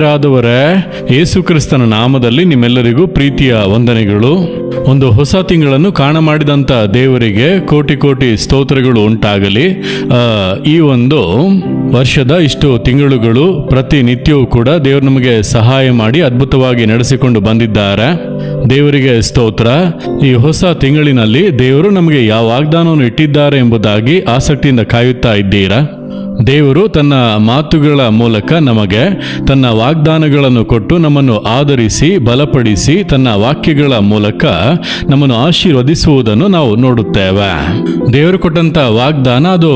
ರಾದವರೇ, ಯೇಸು ಕ್ರಿಸ್ತನ ನಾಮದಲ್ಲಿ ನಿಮ್ಮೆಲ್ಲರಿಗೂ ಪ್ರೀತಿಯ ವಂದನೆಗಳು. ಒಂದು ಹೊಸ ತಿಂಗಳನ್ನು ಕಾಣ ಮಾಡಿದಂಥ ದೇವರಿಗೆ ಕೋಟಿ ಕೋಟಿ ಸ್ತೋತ್ರಗಳು ಉಂಟಾಗಲಿ. ಈ ಒಂದು ವರ್ಷದ ಇಷ್ಟು ತಿಂಗಳುಗಳು ಪ್ರತಿನಿತ್ಯವೂ ಕೂಡ ದೇವರು ನಮಗೆ ಸಹಾಯ ಮಾಡಿ ಅದ್ಭುತವಾಗಿ ನಡೆಸಿಕೊಂಡು ಬಂದಿದ್ದಾರೆ. ದೇವರಿಗೆ ಸ್ತೋತ್ರ. ಈ ಹೊಸ ತಿಂಗಳಿನಲ್ಲಿ ದೇವರು ನಮಗೆ ಯಾವ ವಾಗ್ದಾನವನ್ನು ಇಟ್ಟಿದ್ದಾರೆ ಎಂಬುದಾಗಿ ಆಸಕ್ತಿಯಿಂದ ಕಾಯುತ್ತಾ ಇದ್ದೀರಾ? ದೇವರು ತನ್ನ ಮಾತುಗಳ ಮೂಲಕ ನಮಗೆ ತನ್ನ ವಾಗ್ದಾನಗಳನ್ನು ಕೊಟ್ಟು ನಮ್ಮನ್ನು ಆದರಿಸಿ ಬಲಪಡಿಸಿ ತನ್ನ ವಾಕ್ಯಗಳ ಮೂಲಕ ನಮ್ಮನ್ನು ಆಶೀರ್ವದಿಸುವುದನ್ನು ನಾವು ನೋಡುತ್ತೇವೆ. ದೇವರು ಕೊಟ್ಟಂತ ವಾಗ್ದಾನ ಅದು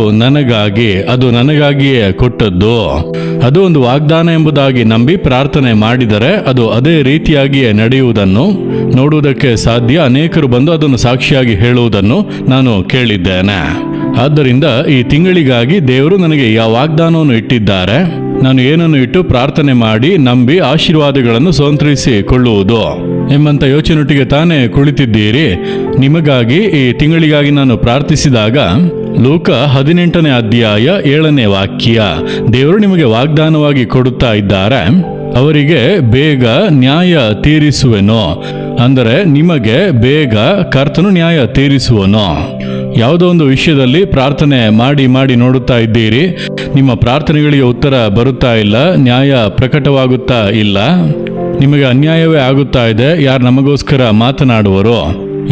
ನನಗಾಗಿಯೇ ಕೊಟ್ಟದ್ದು. ಅದು ಒಂದು ವಾಗ್ದಾನ ಎಂಬುದಾಗಿ ನಂಬಿ ಪ್ರಾರ್ಥನೆ ಮಾಡಿದರೆ ಅದು ಅದೇ ರೀತಿಯಾಗಿಯೇ ನಡೆಯುವುದನ್ನು ನೋಡುವುದಕ್ಕೆ ಸಾಧ್ಯ. ಅನೇಕರು ಬಂದು ಅದನ್ನು ಸಾಕ್ಷಿಯಾಗಿ ಹೇಳುವುದನ್ನು ನಾನು ಕೇಳಿದ್ದೇನೆ. ಆದ್ದರಿಂದ ಈ ತಿಂಗಳಿಗಾಗಿ ದೇವರು ನನಗೆ ಯಾವ ವಾಗ್ದಾನವನ್ನು ಇಟ್ಟಿದ್ದಾರೆ, ನಾನು ಏನನ್ನು ಇಟ್ಟು ಪ್ರಾರ್ಥನೆ ಮಾಡಿ ನಂಬಿ ಆಶೀರ್ವಾದಗಳನ್ನು ಸಂತರಿಸಿಕೊಳ್ಳುವುದು ಎಂಬಂತ ಯೋಚನೆಯೊಟ್ಟಿಗೆ ತಾನೇ ಕುಳಿತಿದ್ದೀರಿ. ನಿಮಗಾಗಿ ಈ ತಿಂಗಳಿಗಾಗಿ ನಾನು ಪ್ರಾರ್ಥಿಸಿದಾಗ ಲೂಕ 18ನೇ ಅಧ್ಯಾಯ 7ನೇ ವಾಕ್ಯ ದೇವರು ನಿಮಗೆ ವಾಗ್ದಾನವಾಗಿ ಕೊಡುತ್ತಾ ಇದ್ದಾರೆ. ಅವರಿಗೆ ಬೇಗ ನ್ಯಾಯ ತೀರಿಸುವೆನು, ಅಂದರೆ ನಿಮಗೆ ಬೇಗ ಕರ್ತನು ನ್ಯಾಯ ತೀರಿಸುವನು. ಯಾವುದೋ ಒಂದು ವಿಷಯದಲ್ಲಿ ಪ್ರಾರ್ಥನೆ ಮಾಡಿ ನೋಡುತ್ತಾ ಇದ್ದೀರಿ, ನಿಮ್ಮ ಪ್ರಾರ್ಥನೆಗಳಿಗೆ ಉತ್ತರ ಬರುತ್ತಾ ಇಲ್ಲ, ನ್ಯಾಯ ಪ್ರಕಟವಾಗುತ್ತಾ ಇಲ್ಲ, ನಿಮಗೆ ಅನ್ಯಾಯವೇ ಆಗುತ್ತಾ ಇದೆ. ಯಾರು ನಮಗೋಸ್ಕರ ಮಾತನಾಡುವರು,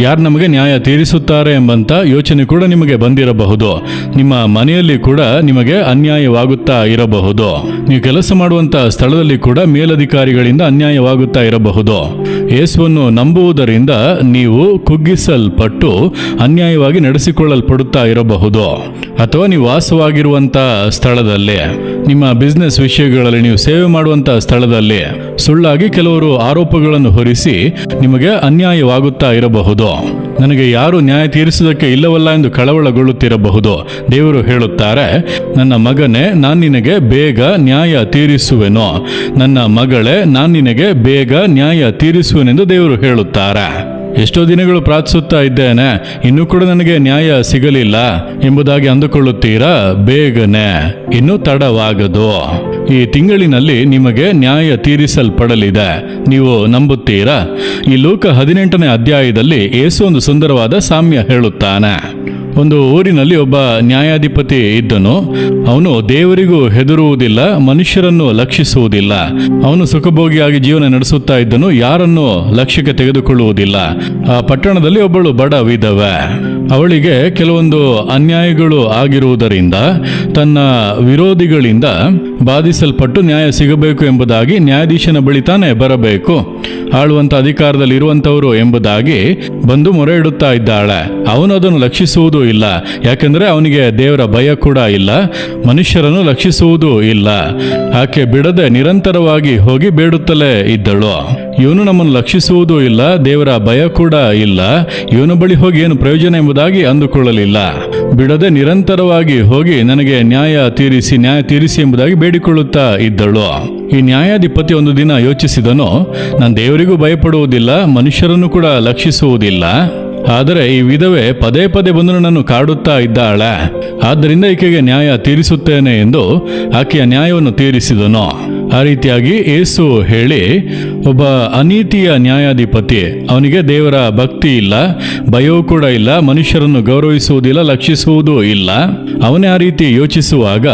ಯಾರು ನಮಗೆ ನ್ಯಾಯ ತೀರಿಸುತ್ತಾರೆ ಎಂಬಂತ ಯೋಚನೆ ಕೂಡ ನಿಮಗೆ ಬಂದಿರಬಹುದು. ನಿಮ್ಮ ಮನೆಯಲ್ಲಿ ಕೂಡ ನಿಮಗೆ ಅನ್ಯಾಯವಾಗುತ್ತಾ ಇರಬಹುದು. ನೀವು ಕೆಲಸ ಮಾಡುವಂತ ಸ್ಥಳದಲ್ಲಿ ಕೂಡ ಮೇಲಧಿಕಾರಿಗಳಿಂದ ಅನ್ಯಾಯವಾಗುತ್ತಾ ಇರಬಹುದು. ಯೇಸುವನ್ನು ನಂಬುವುದರಿಂದ ನೀವು ಕುಗ್ಗಿಸಲ್ಪಟ್ಟು ಅನ್ಯಾಯವಾಗಿ ನಡೆಸಿಕೊಳ್ಳಲ್ಪಡುತ್ತಾ ಇರಬಹುದು. ಅಥವಾ ನೀವು ವಾಸವಾಗಿರುವಂತ ಸ್ಥಳದಲ್ಲಿ, ನಿಮ್ಮ ಬಿಸ್ನೆಸ್ ವಿಷಯಗಳಲ್ಲಿ, ನೀವು ಸೇವೆ ಮಾಡುವಂತ ಸ್ಥಳದಲ್ಲಿ ಸುಳ್ಳಾಗಿ ಕೆಲವರು ಆರೋಪಗಳನ್ನು ಹೊರಿಸಿ ನಿಮಗೆ ಅನ್ಯಾಯವಾಗುತ್ತಾ ಇರಬಹುದು. ನನಗೆ ಯಾರು ನ್ಯಾಯ ತೀರಿಸುವುದಕ್ಕೆ ಇಲ್ಲವಲ್ಲ ಎಂದು ಕಳವಳಗೊಳ್ಳುತ್ತಿರಬಹುದು. ದೇವರು ಹೇಳುತ್ತಾರೆ, ನನ್ನ ಮಗನೇ, ನಾನು ನಿನಗೆ ಬೇಗ ನ್ಯಾಯ ತೀರಿಸುವೆನು, ನನ್ನ ಮಗಳೇ, ನಾನು ನಿನಗೆ ಬೇಗ ನ್ಯಾಯ ತೀರಿಸುವೆನೆಂದು ದೇವರು ಹೇಳುತ್ತಾರೆ. ಎಷ್ಟೋ ದಿನಗಳು ಪ್ರಾರ್ಥಿಸುತ್ತಾ ಇದ್ದೇನೆ, ಇನ್ನೂ ಕೂಡ ನನಗೆ ನ್ಯಾಯ ಸಿಗಲಿಲ್ಲ ಎಂಬುದಾಗಿ ಅಂದುಕೊಳ್ಳುತ್ತೀರಾ? ಬೇಗನೆ, ಇನ್ನೂ ತಡವಾಗದು. ಈ ತಿಂಗಳಿನಲ್ಲಿ ನಿಮಗೆ ನ್ಯಾಯ ತೀರಿಸಲ್ಪಡಲಿದೆ. ನೀವು ನಂಬುತ್ತೀರಾ? ಈ ಲೂಕ 18ನೇ ಅಧ್ಯಾಯದಲ್ಲಿ ಯೇಸು ಒಂದು ಸುಂದರವಾದ ಸಾಮ್ಯ ಹೇಳುತ್ತಾನೆ. ಒಂದು ಊರಿನಲ್ಲಿ ಒಬ್ಬ ನ್ಯಾಯಾಧಿಪತಿ ಇದ್ದನು. ಅವನು ದೇವರಿಗೂ ಹೆದರುವುದಿಲ್ಲ, ಮನುಷ್ಯರನ್ನು ಲಕ್ಷಿಸುವುದಿಲ್ಲ. ಅವನು ಸುಖಭೋಗಿಯಾಗಿ ಜೀವನ ನಡೆಸುತ್ತಾ ಇದ್ದನು, ಯಾರನ್ನು ಲಕ್ಷ್ಯಕ್ಕೆ ತೆಗೆದುಕೊಳ್ಳುವುದಿಲ್ಲ. ಆ ಪಟ್ಟಣದಲ್ಲಿ ಒಬ್ಬಳು ಬಡ ವಿಧವೆ. ಅವಳಿಗೆ ಕೆಲವೊಂದು ಅನ್ಯಾಯಗಳು ಆಗಿರುವುದರಿಂದ ತನ್ನ ವಿರೋಧಿಗಳಿಂದ ಬಾಧಿಸಲ್ಪಟ್ಟು ನ್ಯಾಯ ಸಿಗಬೇಕು ಎಂಬುದಾಗಿ ನ್ಯಾಯಾಧೀಶನ ಬಳಿ ತಾನೇ ಬರಬೇಕು, ಆಳುವಂತ ಅಧಿಕಾರದಲ್ಲಿ ಇರುವಂತವರು ಎಂಬುದಾಗಿ ಬಂದು ಮೊರೆ ಇಡುತ್ತಾ ಇದ್ದಾಳೆ. ಅವನು ಅದನ್ನು ಲಕ್ಷಿಸುವುದೂ ಇಲ್ಲ, ಯಾಕೆಂದ್ರೆ ಅವನಿಗೆ ದೇವರ ಭಯ ಕೂಡ ಇಲ್ಲ, ಮನುಷ್ಯರನ್ನು ಲಕ್ಷಿಸುವುದೂ ಇಲ್ಲ. ಆಕೆ ಬಿಡದೆ ನಿರಂತರವಾಗಿ ಹೋಗಿ ಬೇಡುತ್ತಲೇ ಇದ್ದಳು. ಇವನು ನಮ್ಮನ್ನು ಲಕ್ಷಿಸುವುದೂ ಇಲ್ಲ, ದೇವರ ಭಯ ಕೂಡ ಇಲ್ಲ, ಇವನ ಬಳಿ ಹೋಗಿ ಏನು ಪ್ರಯೋಜನ ಎಂಬುದಾಗಿ ಅಂದುಕೊಳ್ಳಲಿಲ್ಲ. ಬಿಡದೆ ನಿರಂತರವಾಗಿ ಹೋಗಿ ನನಗೆ ನ್ಯಾಯ ತೀರಿಸಿ ಎಂಬುದಾಗಿ ಬೇಡಿಕೊಳ್ಳುತ್ತಾ ಇದ್ದಳು. ಈ ನ್ಯಾಯಾಧಿಪತಿ ಒಂದು ದಿನ ಯೋಚಿಸಿದನು, ನಾನು ದೇವರಿಗೂ ಭಯಪಡುವುದಿಲ್ಲ, ಮನುಷ್ಯರನ್ನು ಕೂಡ ಲಕ್ಷಿಸುವುದಿಲ್ಲ, ಆದರೆ ಈ ವಿಧವೆ ಪದೇ ಪದೇ ಬಂದು ನನ್ನನ್ನು ಕಾಡುತ್ತಾ ಇದ್ದಾಳೆ, ಆದ್ದರಿಂದ ಈಕೆಗೆ ನ್ಯಾಯ ತೀರಿಸುತ್ತೇನೆ ಎಂದು ಆಕೆಯ ನ್ಯಾಯವನ್ನು ತೀರಿಸಿದನು. ಆ ರೀತಿಯಾಗಿ ಯೇಸು ಹೇಳಿ, ಒಬ್ಬ ಅನೀತಿಯ ನ್ಯಾಯಾಧಿಪತಿ, ಅವನಿಗೆ ದೇವರ ಭಕ್ತಿ ಇಲ್ಲ, ಭಯವೂ ಕೂಡ ಇಲ್ಲ, ಮನುಷ್ಯರನ್ನು ಗೌರವಿಸುವುದಿಲ್ಲ, ಲಕ್ಷಿಸುವುದೂ ಇಲ್ಲ. ಅವನೇ ಆ ರೀತಿ ಯೋಚಿಸುವಾಗ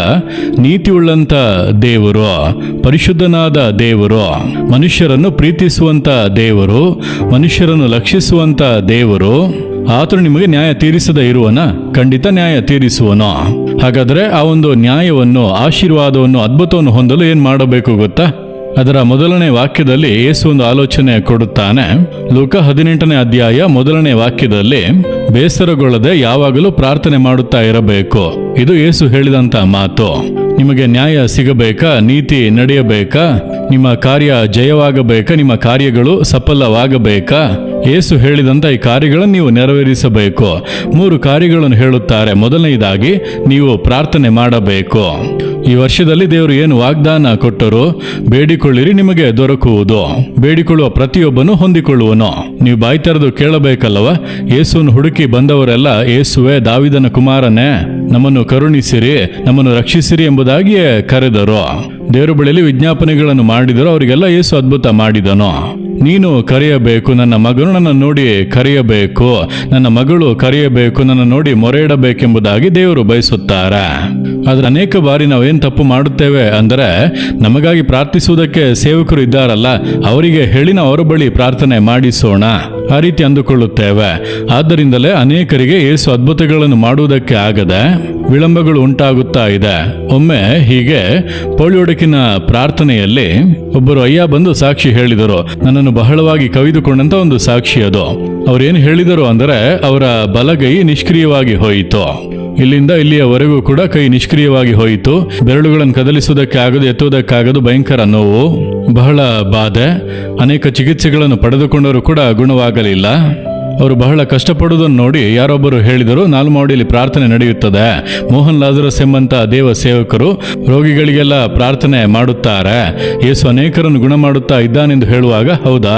ನೀತಿಯುಳ್ಳಂತ ದೇವರು, ಪರಿಶುದ್ಧನಾದ ದೇವರು, ಮನುಷ್ಯರನ್ನು ಪ್ರೀತಿಸುವಂತ ದೇವರು, ಮನುಷ್ಯರನ್ನು ಲಕ್ಷಿಸುವಂತ ದೇವರು, ಆತನು ನಿಮಗೆ ನ್ಯಾಯ ತೀರಿಸದ ಇರುವನ? ಖಂಡಿತ ನ್ಯಾಯ ತೀರಿಸುವನು. ಹಾಗಾದ್ರೆ ಆ ಒಂದು ನ್ಯಾಯವನ್ನು, ಆಶೀರ್ವಾದವನ್ನು, ಅದ್ಭುತವನ್ನು ಹೊಂದಲು ಏನ್ ಮಾಡಬೇಕು ಗೊತ್ತಾ? ಅದರ ಮೊದಲನೇ ವಾಕ್ಯದಲ್ಲಿ ಯೇಸು ಒಂದು ಆಲೋಚನೆ ಕೊಡುತ್ತಾನೆ. ಲೂಕ 18ನೇ ಅಧ್ಯಾಯ 1ನೇ ವಾಕ್ಯದಲ್ಲಿ, ಬೇಸರಗೊಳ್ಳದೆ ಯಾವಾಗಲೂ ಪ್ರಾರ್ಥನೆ ಮಾಡುತ್ತಾ ಇರಬೇಕು. ಇದು ಯೇಸು ಹೇಳಿದಂತ ಮಾತು. ನಿಮಗೆ ನ್ಯಾಯ ಸಿಗಬೇಕಾ? ನೀತಿ ನಡೆಯಬೇಕಾ? ನಿಮ್ಮ ಕಾರ್ಯ ಜಯವಾಗಬೇಕಾ? ನಿಮ್ಮ ಕಾರ್ಯಗಳು ಸಫಲವಾಗಬೇಕಾ? ಯೇಸು ಹೇಳಿದಂಥ ಈ ಕಾರ್ಯಗಳನ್ನು ನೀವು ನೆರವೇರಿಸಬೇಕು. 3 ಕಾರ್ಯಗಳನ್ನು ಹೇಳುತ್ತಾರೆ. ಮೊದಲನೆಯದಾಗಿ ನೀವು ಪ್ರಾರ್ಥನೆ ಮಾಡಬೇಕು. ಈ ವರ್ಷದಲ್ಲಿ ದೇವರು ಏನು ವಾಗ್ದಾನ ಕೊಟ್ಟರು, ಬೇಡಿಕೊಳ್ಳಿರಿ ನಿಮಗೆ ದೊರಕುವುದು, ಬೇಡಿಕೊಳ್ಳುವ ಪ್ರತಿಯೊಬ್ಬನು ಹೊಂದಿಕೊಳ್ಳುವನು. ನೀವು ಬಾಯಿ ತೆರೆದು ಕೇಳಬೇಕಲ್ಲವ. ಯೇಸುವನ್ನು ಹುಡುಕಿ ಬಂದವರೆಲ್ಲ, ಯೇಸುವೆ ದಾವಿದನ ಕುಮಾರನೇ, ನಮ್ಮನ್ನು ಕರುಣಿಸಿರಿ, ನಮ್ಮನ್ನು ರಕ್ಷಿಸಿರಿ ಎಂಬುದಾಗಿಯೇ ಕರೆದರು. ದೇವರ ಬಳಿಯಲ್ಲಿ ವಿಜ್ಞಾಪನೆಗಳನ್ನು ಮಾಡಿದರು. ಅವರಿಗೆಲ್ಲ ಯೇಸು ಅದ್ಭುತ ಮಾಡಿದನು. ನೀನು ಕರೆಯಬೇಕು, ನನ್ನ ಮಗನು ನನ್ನ ನೋಡಿ ಕರೆಯಬೇಕು, ನನ್ನ ಮಗಳು ಕರೆಯಬೇಕು, ನನ್ನ ನೋಡಿ ಮೊರೆ ಇಡಬೇಕೆಂಬುದಾಗಿ ದೇವರು ಬಯಸುತ್ತಾರೆ. ಆದರೆ ಅನೇಕ ಬಾರಿ ನಾವೇನು ತಪ್ಪು ಮಾಡುತ್ತೇವೆ ಅಂದರೆ, ನಮಗಾಗಿ ಪ್ರಾರ್ಥಿಸುವುದಕ್ಕೆ ಸೇವಕರು ಇದ್ದಾರಲ್ಲ, ಅವರಿಗೆ ಹೇಳಿ ನಾವು ಅವರ ಬಳಿ ಪ್ರಾರ್ಥನೆ ಮಾಡಿಸೋಣ, ಆ ರೀತಿ ಅಂದುಕೊಳ್ಳುತ್ತೇವೆ. ಆದ್ದರಿಂದಲೇ ಅನೇಕರಿಗೆ ಯೇಸು ಅದ್ಭುತಗಳನ್ನು ಮಾಡುವುದಕ್ಕೆ ಆಗದೆ ವಿಳಂಬಗಳು ಉಂಟಾಗುತ್ತಾ ಇದೆ. ಒಮ್ಮೆ ಹೀಗೆ ಪೌಳಿಯೊಡಕಿನ ಪ್ರಾರ್ಥನೆಯಲ್ಲಿ ಒಬ್ಬರು ಅಯ್ಯ ಬಂದು ಸಾಕ್ಷಿ ಹೇಳಿದರು. ನನ್ನನ್ನು ಬಹಳವಾಗಿ ಕವಿದುಕೊಂಡಂತ ಒಂದು ಸಾಕ್ಷಿ ಅದು. ಅವರೇನು ಹೇಳಿದರು ಅಂದರೆ, ಅವರ ಬಲಗೈ ನಿಷ್ಕ್ರಿಯವಾಗಿ ಹೋಯಿತು. ಇಲ್ಲಿಂದ ಇಲ್ಲಿಯವರೆಗೂ ಕೂಡ ಕೈ ನಿಷ್ಕ್ರಿಯವಾಗಿ ಹೋಯಿತು. ಬೆರಳುಗಳನ್ನು ಕದಲಿಸುವುದಕ್ಕೆ ಆಗದು, ಎತ್ತುವುದಕ್ಕಾಗದು, ಭಯಂಕರ ನೋವು, ಬಹಳ ಬಾಧೆ. ಅನೇಕ ಚಿಕಿತ್ಸೆಗಳನ್ನು ಪಡೆದುಕೊಂಡರೂ ಕೂಡ ಗುಣವಾಗಲಿಲ್ಲ. ಅವರು ಬಹಳ ಕಷ್ಟಪಡುವುದನ್ನು ನೋಡಿ ಯಾರೊಬ್ಬರು ಹೇಳಿದರು, ನಾಲ್ಮಾಡಿಯಲ್ಲಿ ಪ್ರಾರ್ಥನೆ ನಡೆಯುತ್ತದೆ, ಮೋಹನ್ ಲಾಜರಸ್ ಎಂಬಂತ ದೇವ ಸೇವಕರು ರೋಗಿಗಳಿಗೆಲ್ಲ ಪ್ರಾರ್ಥನೆ ಮಾಡುತ್ತಾರೆ, ಯೇಸು ಅನೇಕರನ್ನು ಗುಣ ಮಾಡುತ್ತಾ ಇದ್ದಾನೆಂದು ಹೇಳುವಾಗ, ಹೌದಾ,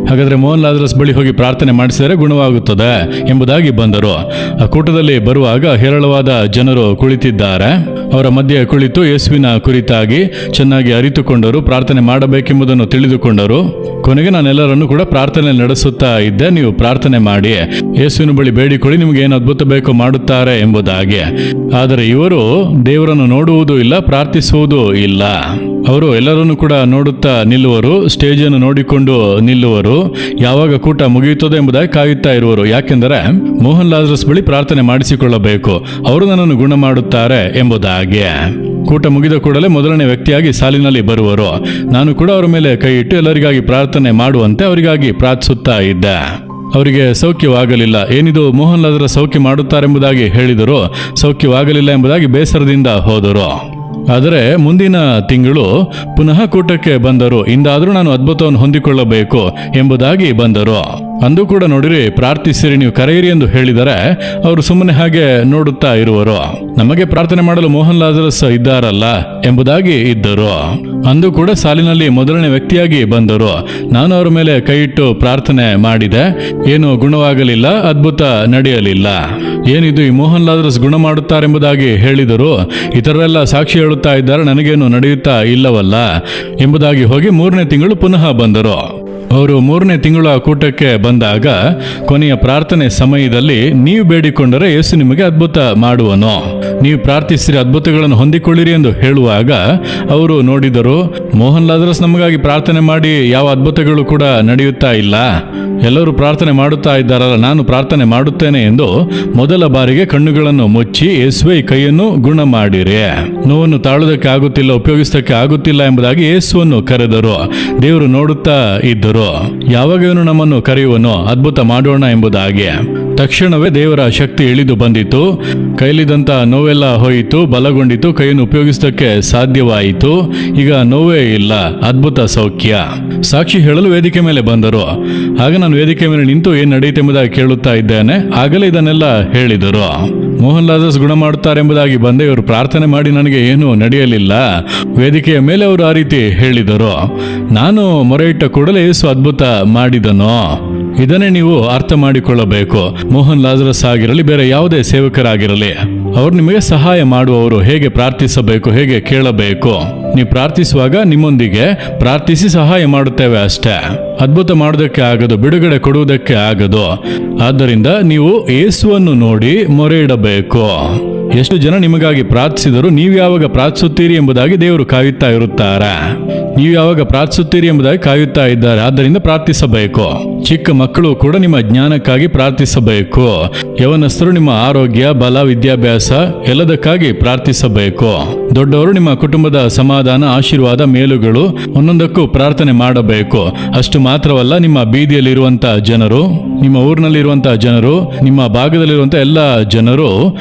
ಹಾಗಾದರೆ ಮೋಹನ್ ಲಾಜರಸ್ ಬಳಿ ಹೋಗಿ ಪ್ರಾರ್ಥನೆ ಮಾಡಿಸಿದರೆ ಗುಣವಾಗುತ್ತದೆ ಎಂಬುದಾಗಿ ಬಂದರು. ಆ ಕೂಟದಲ್ಲಿ ಬರುವಾಗ ಹೇರಳವಾದ ಜನರು ಕುಳಿತಿದ್ದಾರೆ. ಅವರ ಮಧ್ಯೆ ಕುಳಿತು ಯೇಸುವಿನ ಕುರಿತಾಗಿ ಚೆನ್ನಾಗಿ ಅರಿತುಕೊಂಡರು, ಪ್ರಾರ್ಥನೆ ಮಾಡಬೇಕೆಂಬುದನ್ನು ತಿಳಿದುಕೊಂಡರು. ಕೊನೆಗೆ ನಾನೆಲ್ಲರನ್ನು ಕೂಡ ಪ್ರಾರ್ಥನೆ ನಡೆಸುತ್ತಾ ಇದ್ದೆ, ನೀವು ಪ್ರಾರ್ಥನೆ ಮಾಡಿ ಯೇಸುವಿನ ಬಳಿ ಬೇಡಿಕೊಳ್ಳಿ, ನಿಮಗೆ ಏನು ಅದ್ಭುತ ಬೇಕೋ ಮಾಡುತ್ತಾರೆ ಎಂಬುದಾಗಿ. ಆದರೆ ಇವರು ದೇವರನ್ನು ನೋಡುವುದೂ ಇಲ್ಲ, ಪ್ರಾರ್ಥಿಸುವುದೂ ಇಲ್ಲ. ಅವರು ಎಲ್ಲರನ್ನು ಕೂಡ ನೋಡುತ್ತಾ ನಿಲ್ಲುವರು, ಸ್ಟೇಜನ್ನು ನೋಡಿಕೊಂಡು ನಿಲ್ಲುವರು, ಯಾವಾಗ ಕೂಟ ಮುಗಿಯುತ್ತದೆ ಎಂಬುದಾಗಿ ಕಾಯುತ್ತಾ ಇರುವರು. ಯಾಕೆಂದರೆ ಮೋಹನ್ ಲಾಜರಸ್ ಬಳಿ ಪ್ರಾರ್ಥನೆ ಮಾಡಿಸಿಕೊಳ್ಳಬೇಕು, ಅವರು ನನ್ನನ್ನು ಗುಣ ಮಾಡುತ್ತಾರೆ ಎಂಬುದಾಗಿ. ಕೂಟ ಮುಗಿದ ಕೂಡಲೇ ಮೊದಲನೇ ವ್ಯಕ್ತಿಯಾಗಿ ಸಾಲಿನಲ್ಲಿ ಬರುವರು. ನಾನು ಕೂಡ ಅವರ ಮೇಲೆ ಕೈ ಇಟ್ಟು ಎಲ್ಲರಿಗಾಗಿ ಪ್ರಾರ್ಥನೆ ಮಾಡುವಂತೆ ಅವರಿಗಾಗಿ ಪ್ರಾರ್ಥಿಸುತ್ತಾ ಇದ್ದೆ. ಅವರಿಗೆ ಸೌಖ್ಯವಾಗಲಿಲ್ಲ. ಏನಿದು ಮೋಹನ್ ಲಾಜರಸ್ ಸೌಖ್ಯ ಮಾಡುತ್ತಾರೆಂಬುದಾಗಿ ಹೇಳಿದರು, ಸೌಖ್ಯವಾಗಲಿಲ್ಲ ಎಂಬುದಾಗಿ ಬೇಸರದಿಂದ ಹೋದರು. ಆದರೆ ಮುಂದಿನ ತಿಂಗಳು ಪುನಃ ಕೂಟಕ್ಕೆ ಬಂದರು. ಇಂದಾದರೂ ನಾನು ಅದ್ಭುತವನ್ನು ಹೊಂದಿಕೊಳ್ಳಬೇಕು ಎಂಬುದಾಗಿ ಬಂದರು. ಅಂದು ಕೂಡ ನೋಡಿರಿ, ಪ್ರಾರ್ಥಿಸಿರಿ, ನೀವು ಕರೆಯಿರಿ ಎಂದು ಹೇಳಿದರೆ ಅವರು ಸುಮ್ಮನೆ ಹಾಗೆ ನೋಡುತ್ತಾ ಇರುವರು. ನಮಗೆ ಪ್ರಾರ್ಥನೆ ಮಾಡಲು ಮೋಹನ್ ಲಾಜರಸ್ ಇದ್ದಾರಲ್ಲ ಎಂಬುದಾಗಿ ಇದ್ದರು. ಅಂದು ಕೂಡ ಸಾಲಿನಲ್ಲಿ ಮೊದಲನೇ ವ್ಯಕ್ತಿಯಾಗಿ ಬಂದರು. ನಾನು ಅವರ ಮೇಲೆ ಕೈ ಇಟ್ಟು ಪ್ರಾರ್ಥನೆ ಮಾಡಿದೆ, ಏನು ಗುಣವಾಗಲಿಲ್ಲ, ಅದ್ಭುತ ನಡೆಯಲಿಲ್ಲ. ಏನಿದು, ಈ ಮೋಹನ್ ಲಾಜರಸ್ ಗುಣ ಮಾಡುತ್ತಾರೆಂಬುದಾಗಿ ಹೇಳಿದರು, ಇತರರೆಲ್ಲ ಸಾಕ್ಷಿ ಹೇಳುತ್ತಾ ಇದ್ದಾರೆ, ನನಗೇನು ನಡೆಯುತ್ತಾ ಇಲ್ಲವಲ್ಲ ಎಂಬುದಾಗಿ ಹೋಗಿ 3ನೇ ತಿಂಗಳು ಪುನಃ ಬಂದರು. ಅವರು 3ನೇ ತಿಂಗಳ ಕೂಟಕ್ಕೆ ಬಂದಾಗ ಕೊನೆಯ ಪ್ರಾರ್ಥನೆ ಸಮಯದಲ್ಲಿ, ನೀವು ಬೇಡಿಕೊಂಡರೆ ಯೇಸು ನಿಮಗೆ ಅದ್ಭುತ ಮಾಡುವನು, ನೀವು ಪ್ರಾರ್ಥಿಸಿರಿ, ಅದ್ಭುತಗಳನ್ನು ಹೊಂದಿಕೊಳ್ಳಿರಿ ಎಂದು ಹೇಳುವಾಗ ಅವರು ನೋಡಿದರು, ಮೋಹನ್ ಲಾಜರಸ್ ನಮಗಾಗಿ ಪ್ರಾರ್ಥನೆ ಮಾಡಿ ಯಾವ ಅದ್ಭುತಗಳು ಕೂಡ ನಡೆಯುತ್ತಾ ಇಲ್ಲ, ಎಲ್ಲರೂ ಪ್ರಾರ್ಥನೆ ಮಾಡುತ್ತಾ ಇದ್ದಾರಲ್ಲ, ನಾನು ಪ್ರಾರ್ಥನೆ ಮಾಡುತ್ತೇನೆ ಎಂದು ಮೊದಲ ಬಾರಿಗೆ ಕಣ್ಣುಗಳನ್ನು ಮುಚ್ಚಿ, ಯೇಸುವೆ ಈ ಕೈಯನ್ನು ಗುಣ ಮಾಡಿರಿ, ನೋವನ್ನು ತಾಳುವುದಕ್ಕೆ ಆಗುತ್ತಿಲ್ಲ, ಉಪಯೋಗಿಸಕ್ಕೆ ಆಗುತ್ತಿಲ್ಲ ಎಂಬುದಾಗಿ ಯೇಸುವನ್ನು ಕರೆದರು. ದೇವರು ನೋಡುತ್ತಾ ಇದ್ದರು, ಯಾವಾಗ ಇವನು ನಮ್ಮನ್ನು ಕರೆಯುವನೋ ಅದ್ಭುತ ಮಾಡೋಣ ಎಂಬುದಾಗಿ. ತಕ್ಷಣವೇ ದೇವರ ಶಕ್ತಿ ಇಳಿದು ಬಂದಿತು. ಕೈಲಿದ್ದಂಥ ನೋವೆಲ್ಲ ಹೋಯಿತು, ಬಲಗೊಂಡಿತು, ಕೈಯನ್ನು ಉಪಯೋಗಿಸೋದಕ್ಕೆ ಸಾಧ್ಯವಾಯಿತು. ಈಗ ನೋವೇ ಇಲ್ಲ, ಅದ್ಭುತ ಸೌಖ್ಯ. ಸಾಕ್ಷಿ ಹೇಳಲು ವೇದಿಕೆ ಮೇಲೆ ಬಂದರು. ಆಗ ನಾನು ವೇದಿಕೆ ಮೇಲೆ ನಿಂತು ಏನು ನಡೆಯುತ್ತೆ ಎಂಬುದಾಗಿ ಕೇಳುತ್ತಾ ಇದ್ದೇನೆ. ಆಗಲೇ ಇದನ್ನೆಲ್ಲ ಹೇಳಿದರು. ಮೋಹನ್ ಲಾಜರಸ್ ಗುಣ ಮಾಡುತ್ತಾರೆ ಎಂಬುದಾಗಿ ಬಂದೆ, ಇವರು ಪ್ರಾರ್ಥನೆ ಮಾಡಿ ನನಗೆ ಏನೂ ನಡೆಯಲಿಲ್ಲ. ವೇದಿಕೆಯ ಮೇಲೆ ಅವರು ಆ ರೀತಿ ಹೇಳಿದರು. ನಾನು ಮೊರೆ ಇಟ್ಟ ಕೂಡಲೇ ಯೇಸು ಅದ್ಭುತ ಮಾಡಿದನು. ಇದನ್ನೇ ನೀವು ಅರ್ಥ ಮಾಡಿಕೊಳ್ಳಬೇಕು. ಮೋಹನ್ ಲಾಜರಸ್ ಆಗಿರಲಿ, ಬೇರೆ ಯಾವುದೇ ಸೇವಕರಾಗಿರಲಿ, ಅವರು ನಿಮಗೆ ಸಹಾಯ ಮಾಡುವವರು. ಹೇಗೆ ಪ್ರಾರ್ಥಿಸಬೇಕು, ಹೇಗೆ ಕೇಳಬೇಕು, ನೀವು ಪ್ರಾರ್ಥಿಸುವಾಗ ನಿಮ್ಮೊಂದಿಗೆ ಪ್ರಾರ್ಥಿಸಿ ಸಹಾಯ ಮಾಡುತ್ತೇವೆ ಅಷ್ಟೇ. ಅದ್ಭುತ ಮಾಡೋದಕ್ಕೆ ಆಗದು, ಬಿಡುಗಡೆ ಕೊಡುವುದಕ್ಕೆ ಆಗದು. ಆದ್ದರಿಂದ ನೀವು ಯೇಸುವನ್ನು ನೋಡಿ ಮೊರೆ ಇಡಬೇಕು. ಎಷ್ಟು ಜನ ನಿಮಗಾಗಿ ಪ್ರಾರ್ಥಿಸಿದರು, ನೀವು ಯಾವಾಗ ಪ್ರಾರ್ಥಿಸುತ್ತೀರಿ ಎಂಬುದಾಗಿ ದೇವರು ಕಾಯುತ್ತಾ ಇರುತ್ತಾರೆ. ನೀವು ಯಾವಾಗ ಪ್ರಾರ್ಥಿಸುತ್ತೀರಿ ಎಂಬುದಾಗಿ ಕಾಯುತ್ತಾ ಇದ್ದಾರೆ. ಆದ್ದರಿಂದ ಪ್ರಾರ್ಥಿಸಬೇಕು. ಚಿಕ್ಕ ಮಕ್ಕಳು ಕೂಡ ನಿಮ್ಮ ಜ್ಞಾನಕ್ಕಾಗಿ ಪ್ರಾರ್ಥಿಸಬೇಕು. ಯವನಸ್ಥರು ನಿಮ್ಮ ಆರೋಗ್ಯ, ಬಲ, ವಿದ್ಯಾಭ್ಯಾಸ ಎಲ್ಲದಕ್ಕಾಗಿ ಪ್ರಾರ್ಥಿಸಬೇಕು. ದೊಡ್ಡವರು ನಿಮ್ಮ ಕುಟುಂಬದ ಸಮಾಧಾನ, ಆಶೀರ್ವಾದ, ಮೇಲುಗಳು ಒಂದೊಂದಕ್ಕೂ ಪ್ರಾರ್ಥನೆ ಮಾಡಬೇಕು. ಅಷ್ಟು ಮಾತ್ರವಲ್ಲ, ನಿಮ್ಮ ಬೀದಿಯಲ್ಲಿರುವಂಥ ಜನರು, ನಿಮ್ಮ ಊರಿನಲ್ಲಿರುವಂಥ ಜನರು, ನಿಮ್ಮ ಭಾಗದಲ್ಲಿರುವಂಥ ಎಲ್ಲ ಜನರು